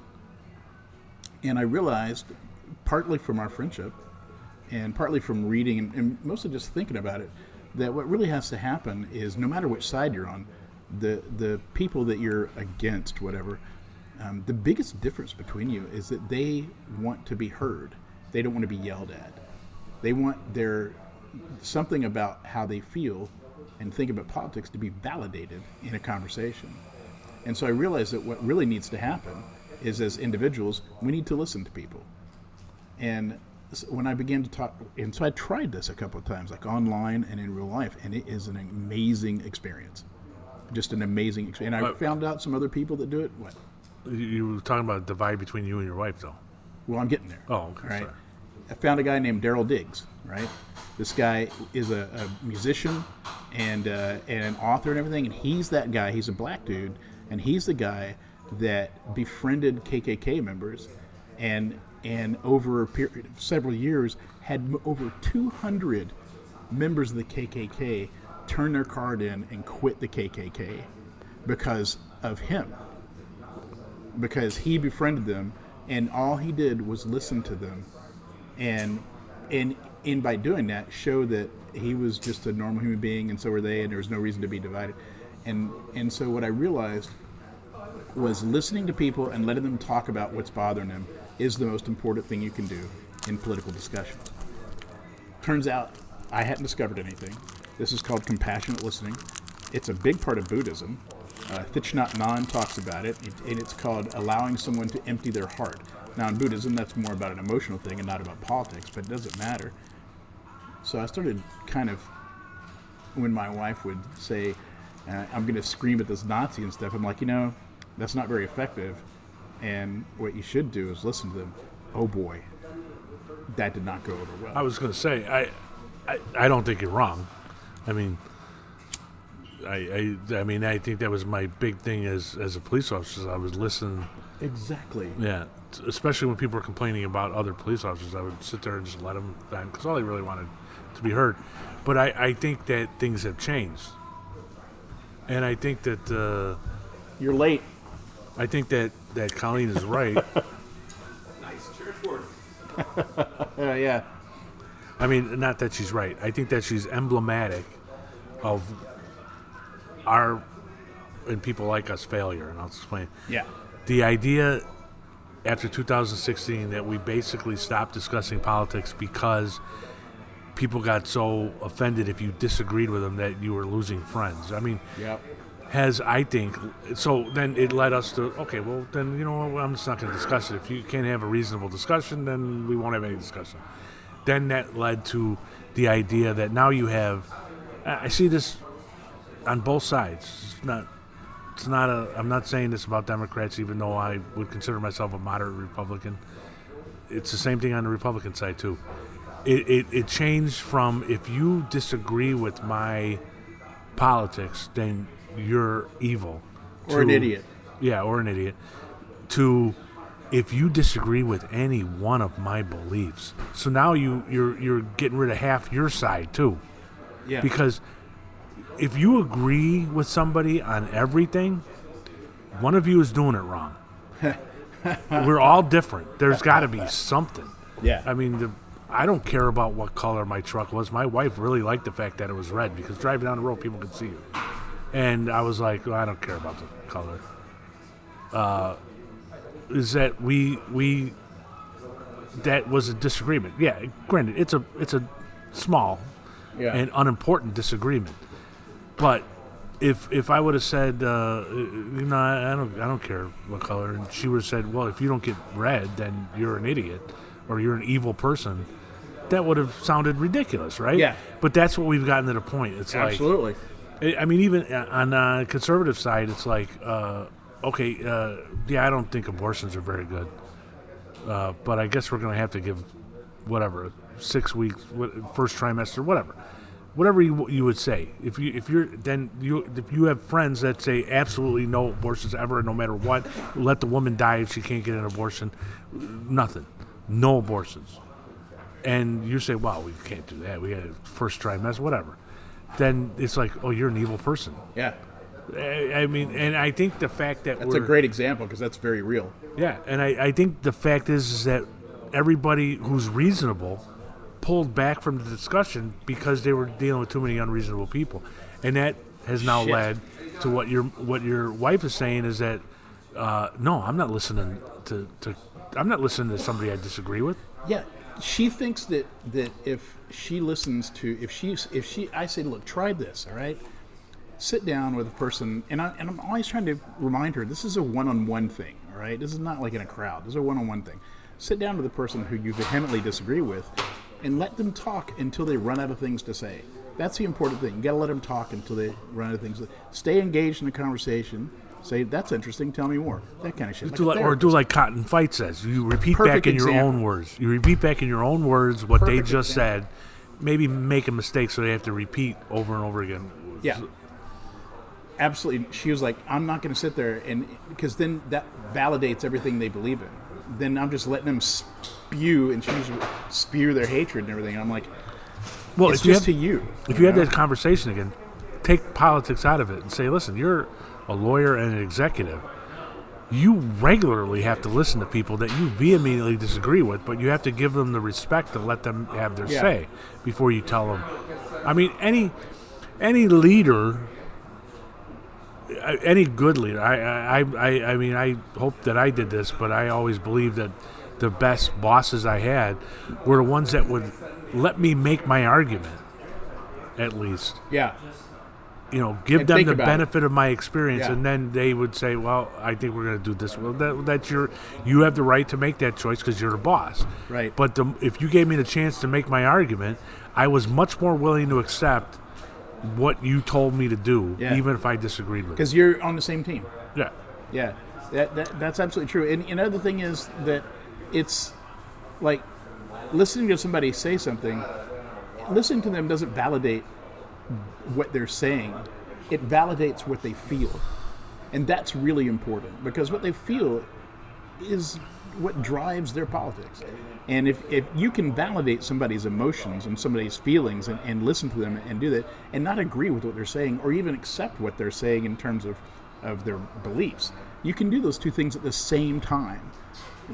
And I realized, partly from our friendship, and partly from reading and mostly just thinking about it, that what really has to happen is, no matter which side you're on, the people that you're against, whatever, the biggest difference between you is that they want to be heard. They don't want to be yelled at. They want something about how they feel and think about politics to be validated in a conversation. And so I realized that what really needs to happen is, as individuals, we need to listen to people. And when I began to talk, and so I tried this a couple of times, like online and in real life, and it is an amazing experience. Just an amazing experience. And I found out some other people that do it. What? You were talking about a divide between you and your wife, though. Well, I'm getting there. Oh, okay. Right? Sorry. I found a guy named Daryl Diggs, right? This guy is a musician and an author and everything, and he's that guy. He's a black dude, and he's the guy that befriended KKK members, and over a period of several years had over 200 members of the KKK turn their card in and quit the KKK because of him. Because he befriended them, and all he did was listen to them, and by doing that, show that he was just a normal human being, and so were they, and there was no reason to be divided. And so what I realized was listening to people and letting them talk about what's bothering them is the most important thing you can do in political discussions. Turns out I hadn't discovered anything. This is called compassionate listening. It's a big part of Buddhism. Thich Nhat Hanh talks about it, and it's called allowing someone to empty their heart. Now in Buddhism, that's more about an emotional thing and not about politics, but it doesn't matter. So I started kind of, when my wife would say, I'm going to scream at this Nazi and stuff, I'm like, that's not very effective. And what you should do is listen to them. Oh boy, that did not go over well. I was going to say, I don't think you're wrong. I mean, I think that was my big thing as a police officer. I was listening. Exactly. Yeah, especially when people were complaining about other police officers, I would sit there and just let them vent because all they really wanted to be heard. But I think that things have changed, and I think that you're late. I think that Colleen is right. Nice church word. Yeah. I mean, not that she's right. I think that she's emblematic of our and people like us failure, and I'll explain. Yeah. The idea after 2016 that we basically stopped discussing politics because people got so offended if you disagreed with them that you were losing friends. I mean, Yep. I think, so then it led us to, okay, well, then, I'm just not going to discuss it. If you can't have a reasonable discussion, then we won't have any discussion. Then that led to the idea that now you have, I see this on both sides. I'm not saying this about Democrats, even though I would consider myself a moderate Republican. It's the same thing on the Republican side, too. It changed from, if you disagree with my politics, then you're evil. Or an idiot. Yeah, or an idiot. To, if you disagree with any one of my beliefs. So now you're getting rid of half your side, too. Yeah. Because if you agree with somebody on everything, one of you is doing it wrong. We're all different. There's got to be something. Yeah. I mean, I don't care about what color my truck was. My wife really liked the fact that it was red because driving down the road, people could see you. And I was like, well, I don't care about the color. Is that that was a disagreement. Yeah, granted, it's a small and unimportant disagreement. But if I would have said, I don't care what color, and she would have said, well, if you don't get red, then you're an idiot or you're an evil person, that would have sounded ridiculous, right? Yeah. But that's what we've gotten to the point. It's Absolutely. like, I mean, even on the conservative side, it's like, okay, I don't think abortions are very good, but I guess we're going to have to give, 6 weeks, first trimester, whatever you would say. If you have friends that say absolutely no abortions ever, no matter what, let the woman die if she can't get an abortion, nothing, no abortions, and you say, wow, we can't do that. We got a first trimester, whatever. Then it's like, oh, you're an evil person. Yeah. I mean, and I think the fact that That's a great example because that's very real. Yeah, and I think the fact is that everybody who's reasonable pulled back from the discussion because they were dealing with too many unreasonable people, and that has now led to what your wife is saying is that no, I'm not listening to somebody I disagree with. Yeah, she thinks that if she listens to I say, look, try this, all right. Sit down with a person, and I'm always trying to remind her this is a one-on-one thing, all right? This is not like in a crowd. This is a one-on-one thing. Sit down with the person who you vehemently disagree with, and let them talk until they run out of things to say. That's the important thing. You got to let them talk until they run out of things. Stay engaged in the conversation. Say, that's interesting. Tell me more. That kind of shit. Do like Cotton Fight says. You repeat back in your own words. You repeat back in your own words what they just said. Maybe make a mistake so they have to repeat over and over again. Yeah. Absolutely. She was like, I'm not going to sit there, and because then that validates everything they believe in. Then I'm just letting them spew their hatred and everything. And I'm like, well, it's just to you. If you have that conversation again, take politics out of it and say, listen, you're a lawyer and an executive. You regularly have to listen to people that you vehemently disagree with, but you have to give them the respect to let them have their say before you tell them. I mean, any leader any good leader. I mean, I hope that I did this, but I always believed that the best bosses I had were the ones that would let me make my argument, at least. Yeah. You know, give And them think the about benefit of my experience, Yeah. and then they would say, "Well, I think we're going to do this." Well, that's you have the right to make that choice because you're the boss. Right. But if you gave me the chance to make my argument, I was much more willing to accept what you told me to do, Yeah. even if I disagreed with it. Because you're on the same team. Yeah. Yeah, that's absolutely true. And another thing is that it's like listening to somebody say something. Listening to them doesn't validate what they're saying. It validates what they feel, and that's really important because what they feel is what drives their politics. And if you can validate somebody's emotions and somebody's feelings and listen to them and do that and not agree with what they're saying or even accept what they're saying in terms of their beliefs, you can do those two things at the same time.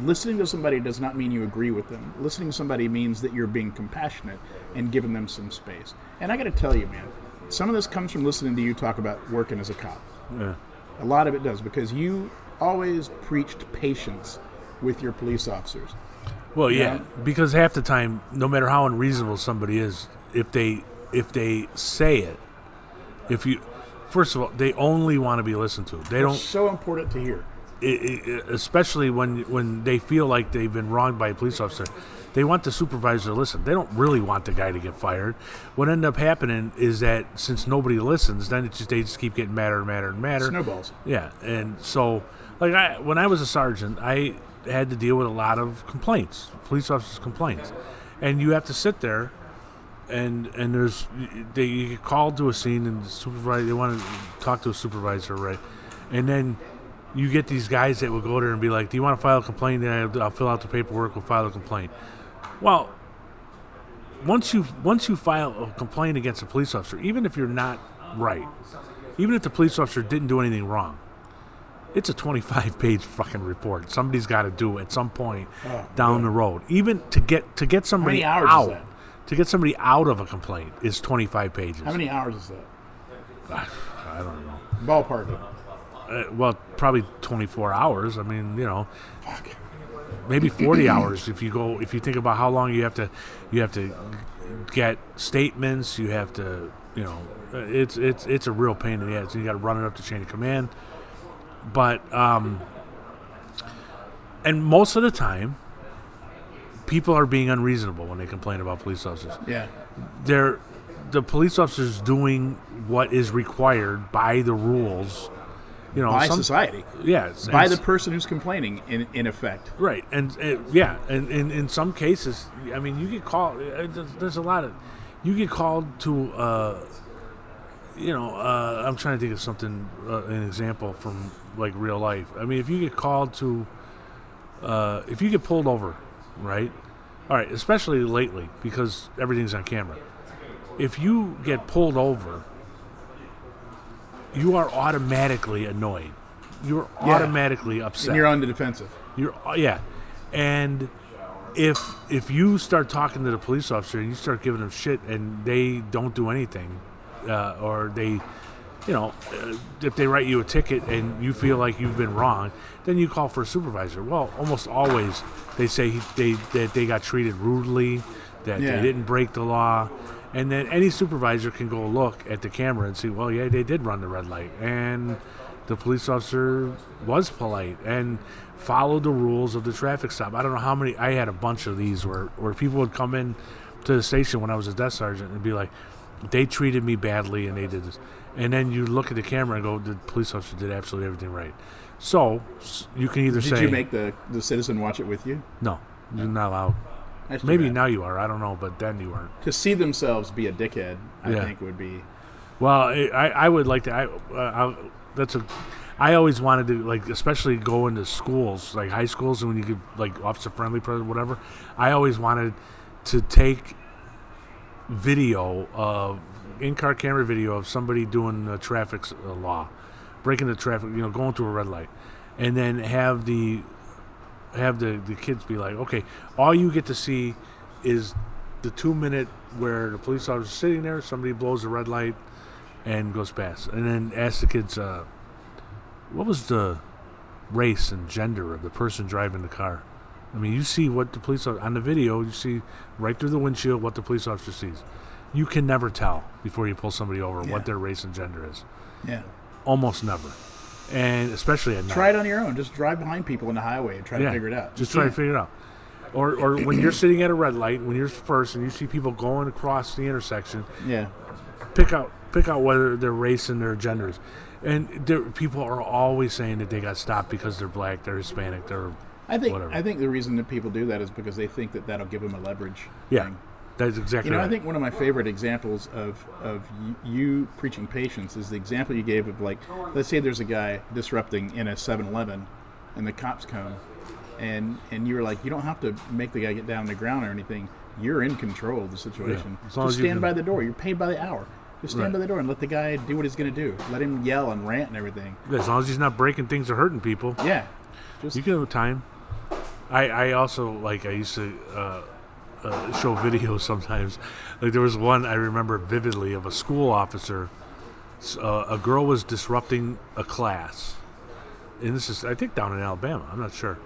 Listening to somebody does not mean you agree with them. Listening to somebody means that you're being compassionate and giving them some space. And I got to tell you, man, some of this comes from listening to you talk about working as a cop. Yeah. A lot of it does because you always preached patience with your police officers. Well, Yeah. yeah, because half the time, no matter how unreasonable somebody is, if they say it, first of all, they only want to be listened to. They It's don't, so important to hear. especially when they feel like they've been wronged by a police officer. They want the supervisor to listen. They don't really want the guy to get fired. What ended up happening is that since nobody listens, then they just keep getting madder and madder and madder. Snowballs. Yeah, and so when I was a sergeant, I had to deal with a lot of complaints, police officers' complaints, and you have to sit there, and you get called to a scene, and the supervisor, they want to talk to a supervisor, right, and then you get these guys that will go there and be like, "Do you want to file a complaint?" Then I'll fill out the paperwork. We'll file a complaint. Well, once you file a complaint against a police officer, even if you're not right, even if the police officer didn't do anything wrong, it's a 25-page fucking report. Somebody's got to do at some point down the road. Even to get somebody How many hours is out, to get somebody out of a complaint is 25 pages. How many hours is that? I don't know. Ballpark it. Well, probably 24 hours. I mean, Fuck. maybe 40 hours if you think about how long you have to get statements. You have to, it's a real pain in the ass. You got to run it up the chain of command. But and most of the time, people are being unreasonable when they complain about police officers. Yeah. The police officers doing what is required by the rules. By society. Yes. By the person who's complaining, in effect. Right. And in some cases, I mean, you get called, there's a lot of, you get called to, I'm trying to think of something, an example from like real life. I mean, if you get called to, if you get pulled over, right? All right, especially lately because everything's on camera. If you get pulled over, you are automatically annoyed. You're automatically upset. And you're on the defensive. And if you start talking to the police officer and you start giving them shit and they don't do anything, or they, if they write you a ticket and you feel like you've been wrong, then you call for a supervisor. Well, almost always they say that they got treated rudely, that they didn't break the law. And then any supervisor can go look at the camera and see, well, yeah, they did run the red light. And the police officer was polite and followed the rules of the traffic stop. I don't know how many. I had a bunch of these where people would come in to the station when I was a desk sergeant and be like, they treated me badly and they did this. And then you look at the camera and go, the police officer did absolutely everything right. So you can either say... Did you make the citizen watch it with you? No, you're not allowed. Maybe now you are. I don't know, but then you weren't. To see themselves be a dickhead, I think would be... Well, I would like to... I always wanted to, like, especially go into schools, like high schools, and when you could, like, officer-friendly, whatever. I always wanted to take video of in-car camera video of somebody doing the traffic law, breaking the traffic, going through a red light, and then have the kids be like, okay, all you get to see is the 2 minute where the police officer is sitting there, somebody blows a red light and goes past, and then ask the kids, what was the race and gender of the person driving the car? I mean, you see what the police on the video. You see right through the windshield what the police officer sees. You can never tell before you pull somebody over what their race and gender is. Yeah. Almost never, and especially at night. Try it on your own. Just drive behind people in the highway and try to figure it out. Just try to figure it out. Or when you're sitting at a red light, when you're first and you see people going across the intersection, pick out whether their race and their genders. And people are always saying that they got stopped because they're black, they're Hispanic, they're whatever. I think the reason that people do that is because they think that that'll give them a leverage. Thing. That's exactly right. I think one of my favorite examples of you preaching patience is the example you gave of, like, let's say there's a guy disrupting in a 7-Eleven and the cops come and you were like, you don't have to make the guy get down on the ground or anything. You're in control of the situation. Just stand by the door. You're paid by the hour. Just stand by the door and let the guy do what he's going to do. Let him yell and rant and everything. As long as he's not breaking things or hurting people. Yeah. You can have time. I also, like, I used to show videos sometimes. Like, there was one I remember vividly of a school officer. A girl was disrupting a class. And this is, I think, down in Alabama. I'm not sure.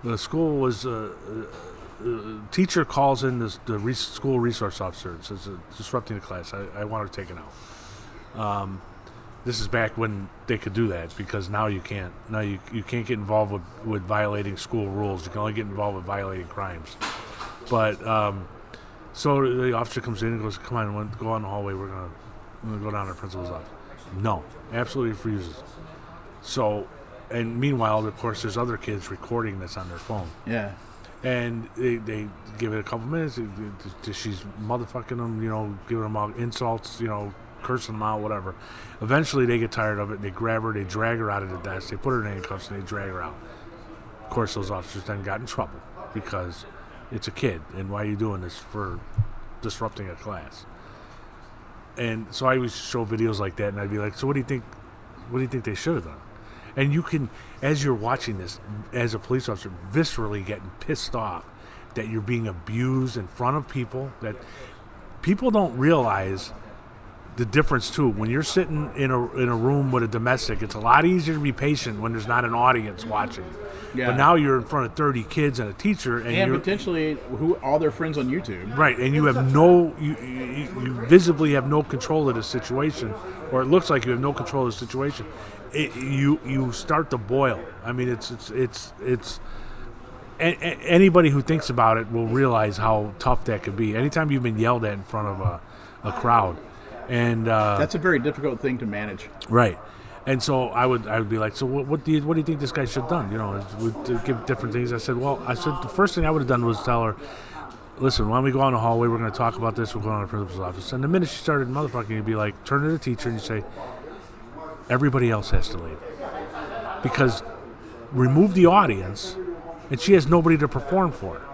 The school was... teacher calls in the school resource officer and says, disrupting the class. I want her taken out. This is back when they could do that, because now you can't. Now you can't get involved with violating school rules. You can only get involved with violating crimes. But so the officer comes in and goes, "Come on, go on the hallway. We're gonna go down to the principal's office." No, absolutely refuses. So, and meanwhile, of course, there's other kids recording this on their phone. Yeah. And they give it a couple minutes. She's motherfucking them, giving them all insults, cursing them out, whatever. Eventually, they get tired of it. They grab her, they drag her out of the desk, they put her in handcuffs, and they drag her out. Of course, those officers then got in trouble because it's a kid, and why are you doing this for disrupting a class? And so I always show videos like that, and I'd be like, "So what do you think? What do you think they should have done?" And you can, as you're watching this, as a police officer, viscerally getting pissed off that you're being abused in front of people, that people don't realize the difference, too. When you're sitting in a room with a domestic, it's a lot easier to be patient when there's not an audience watching. Yeah. But now you're in front of 30 kids and a teacher. And you're, potentially all their friends on YouTube. Right, and you have you visibly have no control of the situation, or it looks like you have no control of the situation. You start to boil. I mean, it's anybody who thinks about it will realize how tough that could be. Anytime you've been yelled at in front of a crowd, and that's a very difficult thing to manage. Right, and so I would be like, so what do you think this guy should have done? Would give different things. I said the first thing I would have done was tell her, listen, why don't we go on the hallway? We're going to talk about this. We're going to the principal's office. And the minute she started motherfucking, you'd be like, turn to the teacher and you say, everybody else has to leave. Because remove the audience, and she has nobody to perform for her.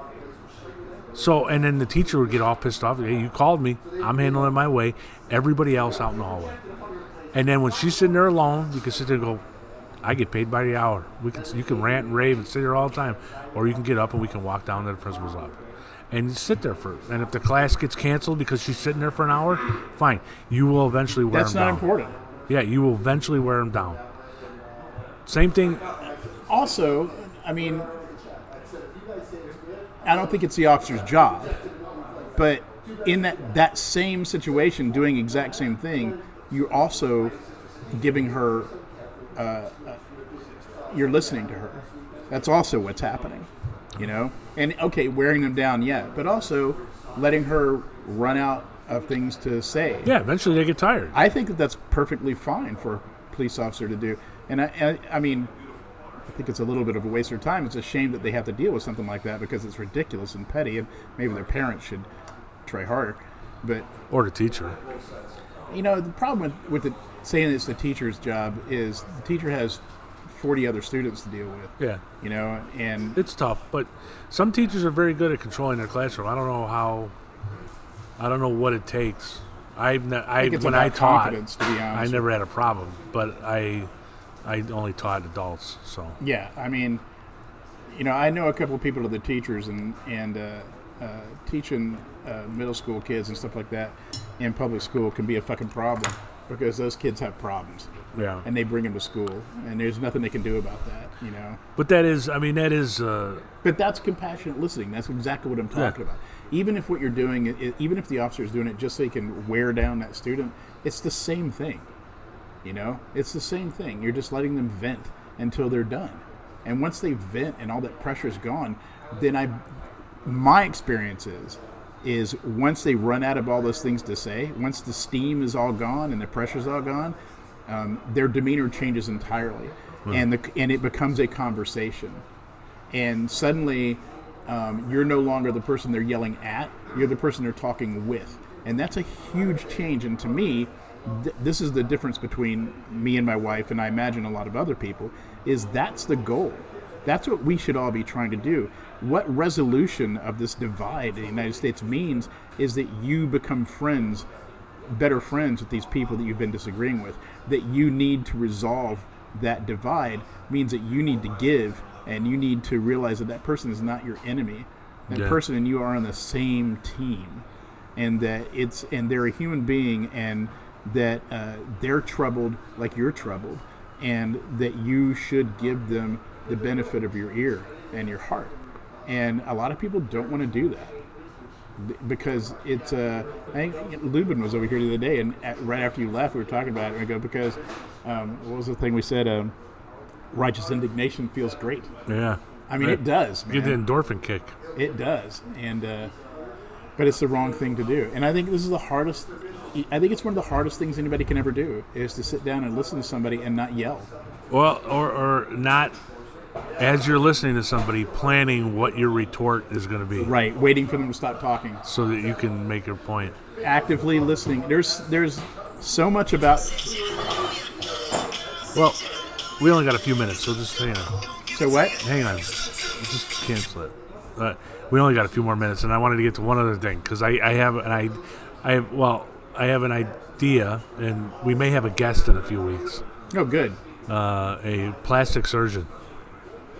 So, and then the teacher would get all pissed off. Hey, you called me. I'm handling it my way. Everybody else out in the hallway. And then when she's sitting there alone, you can sit there and go, I get paid by the hour. You can rant and rave and sit there all the time. Or you can get up and we can walk down to the principal's office. And you sit there and if the class gets canceled because she's sitting there for an hour, fine. You will eventually wear them down. That's not important. Yeah, you will eventually wear them down. Same thing. Also, I mean, I don't think it's the officer's job, but in that same situation, doing exact same thing, you're also giving her, you're listening to her. That's also what's happening, And, okay, wearing them down, but also letting her run out of things to say. Yeah, eventually they get tired. I think that's perfectly fine for a police officer to do. And I mean, I think it's a little bit of a waste of time. It's a shame that they have to deal with something like that because it's ridiculous and petty, and maybe their parents should try harder. Or the teacher. The problem with saying it's the teacher's job is the teacher has 40 other students to deal with. Yeah. And it's tough, but some teachers are very good at controlling their classroom. I don't know what it takes. When I taught, to be honest, I never had a problem, but I only taught adults. So yeah, I mean, I know a couple of people that are teachers and teaching middle school kids and stuff like that. in public school can be a fucking problem because those kids have problems. Yeah. And they bring them to school, and there's nothing they can do about that, you know. But that is, I mean, that is. But that's compassionate listening. That's exactly what I'm talking about. Even if what you're doing, even if the officer is doing it just so he can wear down that student, it's the same thing. You know, it's the same thing. You're just letting them vent until they're done, and once they vent and all that pressure is gone, then my experience is once they run out of all those things to say, once the steam is all gone and the pressure's all gone, their demeanor changes entirely, and it becomes a conversation, and suddenly you're no longer the person they're yelling at, you're the person they're talking with, and that's a huge change. And to me, this is the difference between me and my wife, and I imagine a lot of other people, is that's the goal. That's what we should all be trying to do. What resolution of this divide in the United States means is that you become friends, better friends with these people that you've been disagreeing with. That you need to resolve that divide means that you need to give, and you need to realize that that person is not your enemy. That person and you are on the same team, and that they're a human being, and that they're troubled like you're troubled, and that you should give them the benefit of your ear and your heart. And a lot of people don't want to do that because it's I think Lubin was over here the other day, and right after you left we were talking about it, and I go, because what was the thing we said, righteous indignation feels great. Yeah, I mean, it does, man. Get the endorphin kick. It does, and but it's the wrong thing to do. And I think this is the hardest. I think it's one of the hardest things anybody can ever do, is to sit down and listen to somebody and not yell. Well, or not, as you're listening to somebody, planning what your retort is going to be. Right, waiting for them to stop talking so that you can make your point. Actively listening. There's so much about. Well, we only got a few minutes, so just hang on. So what? Hang on, just cancel it. We only got a few more minutes, and I wanted to get to one other thing because I have an idea, and we may have a guest in a few weeks. Oh, good. A plastic surgeon.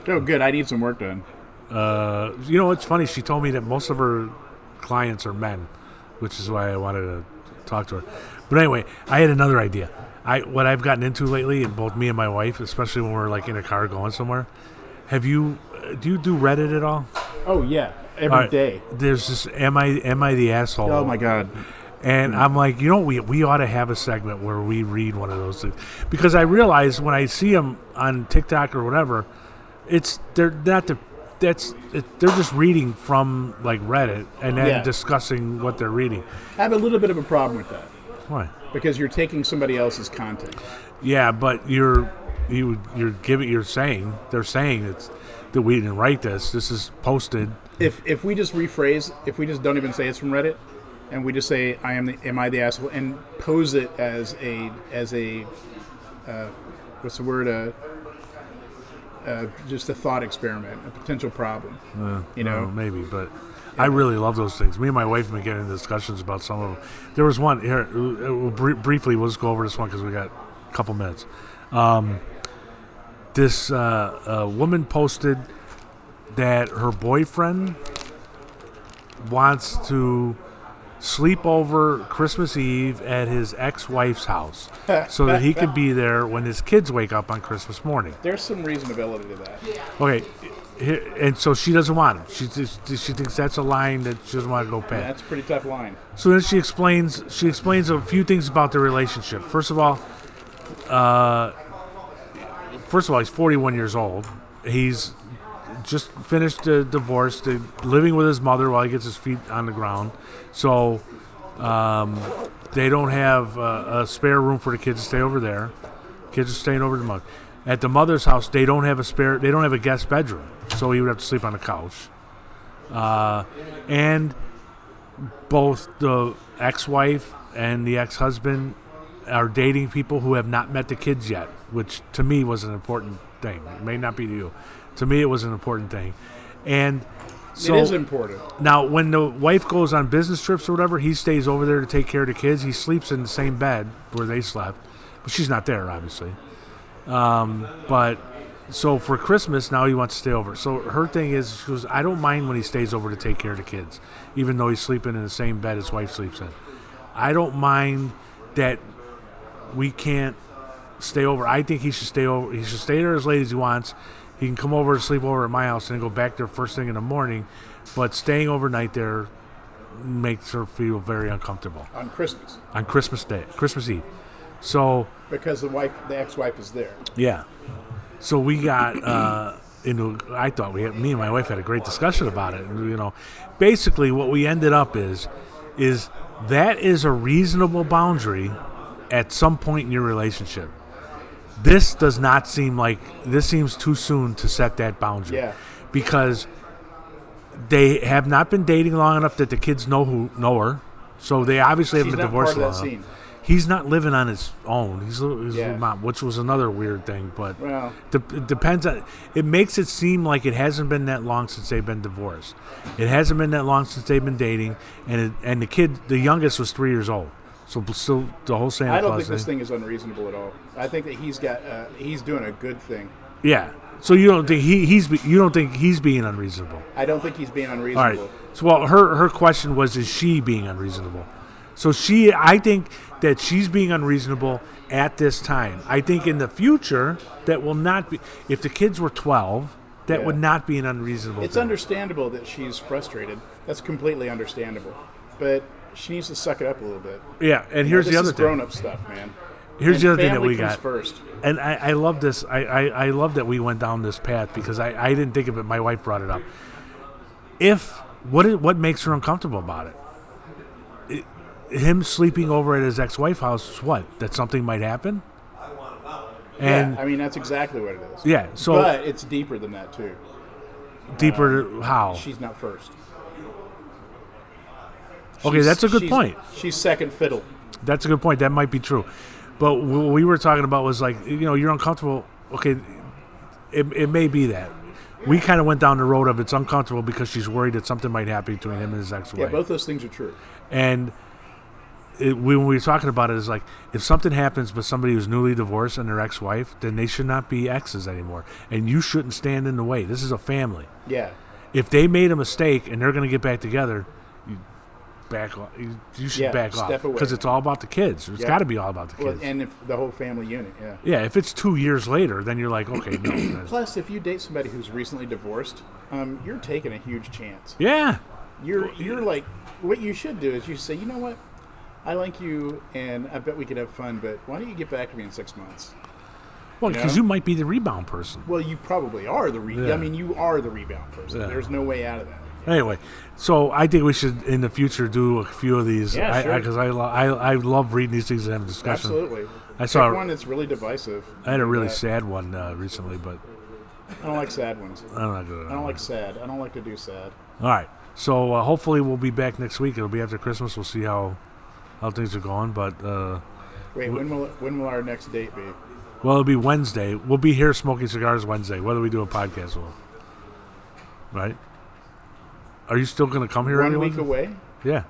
Oh, good. I need some work done. You know, it's funny. She told me that most of her clients are men, which is why I wanted to talk to her. But anyway, I had another idea. What I've gotten into lately, and both me and my wife, especially when we're like in a car going somewhere. Do you do Reddit at all? Oh yeah, every day. There's this Am I the asshole? Oh my God. And I'm like, you know, we ought to have a segment where we read one of those things, because I realize when I see them on TikTok or whatever, they're just reading from like Reddit and then discussing what they're reading. I have a little bit of a problem with that. Why? Because you're taking somebody else's content. Yeah, but they're saying that we didn't write this. This is posted. If we just rephrase, if we just don't even say it's from Reddit, and we just say am I the asshole, and pose it as a what's the word, just a thought experiment, a potential problem. You know, maybe, but I really love those things. Me and my wife have been getting into discussions about some of them. There was one here. Briefly, we'll just go over this one because we got a couple minutes. This woman posted that her boyfriend wants to sleep over Christmas Eve at his ex-wife's house so that he can be there when his kids wake up on Christmas morning. There's some reasonability to that. Okay, and so she doesn't want him. She thinks that's a line that she doesn't want to go past. That's a pretty tough line. So then she explains a few things about their relationship. First of all, he's 41 years old. He's just finished a divorce, living with his mother while he gets his feet on the ground. So they don't have a spare room for the kids to stay over there. Kids are staying over the mother. At the mother's house, they don't have a guest bedroom, so he would have to sleep on the couch. And both the ex-wife and the ex-husband are dating people who have not met the kids yet, which to me was an important thing. It may not be to you. To me, it was an important thing. And so, it is important. Now, when the wife goes on business trips or whatever, he stays over there to take care of the kids. He sleeps in the same bed where they slept, but she's not there, obviously. But so for Christmas, now he wants to stay over. So her thing is, she goes, I don't mind when he stays over to take care of the kids, even though he's sleeping in the same bed his wife sleeps in. I don't mind that we can't stay over. I think he should stay over. He should stay there as late as he wants. He can come over and sleep over at my house and then go back there first thing in the morning. But staying overnight there makes her feel very uncomfortable. On Christmas. On Christmas Day, Christmas Eve. So Because the ex-wife is there. yeah. So we got into. I thought me and my wife had a great discussion about it. And, basically what we ended up is that is a reasonable boundary at some point in your relationship. This does not seem like this seems too soon to set that boundary. Yeah. Because they have not been dating long enough that the kids know her. So they obviously haven't She's been not part divorced of long that enough. scene. He's not living on his own. He's with Yeah. mom, which was another weird thing. But Well, it depends on. It makes it seem like it hasn't been that long since they've been divorced. It hasn't been that long since they've been dating, and the youngest was 3 years old. So still the whole Santa I don't Claus think this thing is unreasonable at all. I think that he's doing a good thing. Yeah. So you don't think you don't think he's being unreasonable? I don't think he's being All unreasonable. right. So her question was, is she being unreasonable? So I think that she's being unreasonable at this time. I think in the future that will not be. If the kids were 12, that Yeah. would not be an unreasonable. It's thing. understandable that she's frustrated. That's completely understandable. But she needs to suck it up a little bit. Yeah, and here's this the other is thing. grown-up stuff, man. Here's And the other thing that family we comes got. first. And I love this. I love that we went down this path because I didn't think of it. My wife brought it up. What makes her uncomfortable about it? Him sleeping over at his ex-wife's house, what? That something might happen? And Yeah, I mean, that's exactly what it is. yeah, so But it's deeper than that, too. deeper how? She's not first. Okay, that's a good she's- point. She's second fiddle. That's a good point. That might be true. But what we were talking about was like, you're uncomfortable. Okay, it may be that. We kind of went down the road of it's uncomfortable because she's worried that something might happen between him and his ex-wife. Yeah, both those things are true. And when we were talking about it, it's like if something happens with somebody who's newly divorced and their ex-wife, then they should not be exes anymore. And you shouldn't stand in the way. This is a family. Yeah. If they made a mistake and they're going to get back together, you back off. You should Yeah, back off step away, because it's man. all about the kids. It's Yeah. got to be all about the Well, kids. and if the whole family unit, yeah. Yeah, if it's 2 years later, then you're like, okay, no. Plus, if you date somebody who's recently divorced, you're taking a huge chance. Yeah, You're like, what you should do is you say, you know what, I like you, and I bet we could have fun, but why don't you get back to me in 6 months? well, You because know? you might be the rebound person. Well, you probably are Yeah. I mean, you are the rebound person. Yeah. There's no way out of that. Anyway, so I think we should in the future do a few of these. Yeah, sure. Because I love reading these things and having discussion. Absolutely. I saw- Pick one that's really divisive. I had a really Uh, sad one recently, but I don't like sad ones. I'm not good. I don't like sad. I don't like to do sad. All right, so hopefully we'll be back next week. It'll be after Christmas. We'll see how things are going. But Wait, when will our next date be? well, it'll be Wednesday. We'll be here smoking cigars Wednesday, whether we do a podcast or right. Are you still going to come here? 1 week away? Yeah.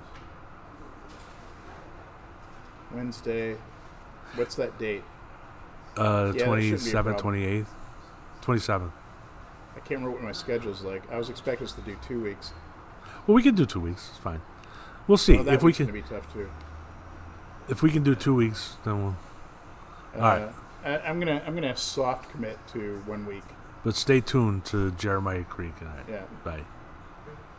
Wednesday. What's that date? that shouldn't be a 27th, problem. 28th, 27th. I can't remember what my schedule's like. I was expecting us to do 2 weeks. Well, we can do 2 weeks. It's fine. We'll see Well, that if we week's can. gonna be tough too. If we can do 2 weeks, then we'll. All right. I'm gonna soft commit to 1 week. But stay tuned to Jeremiah Creek. All right. Yeah. Bye.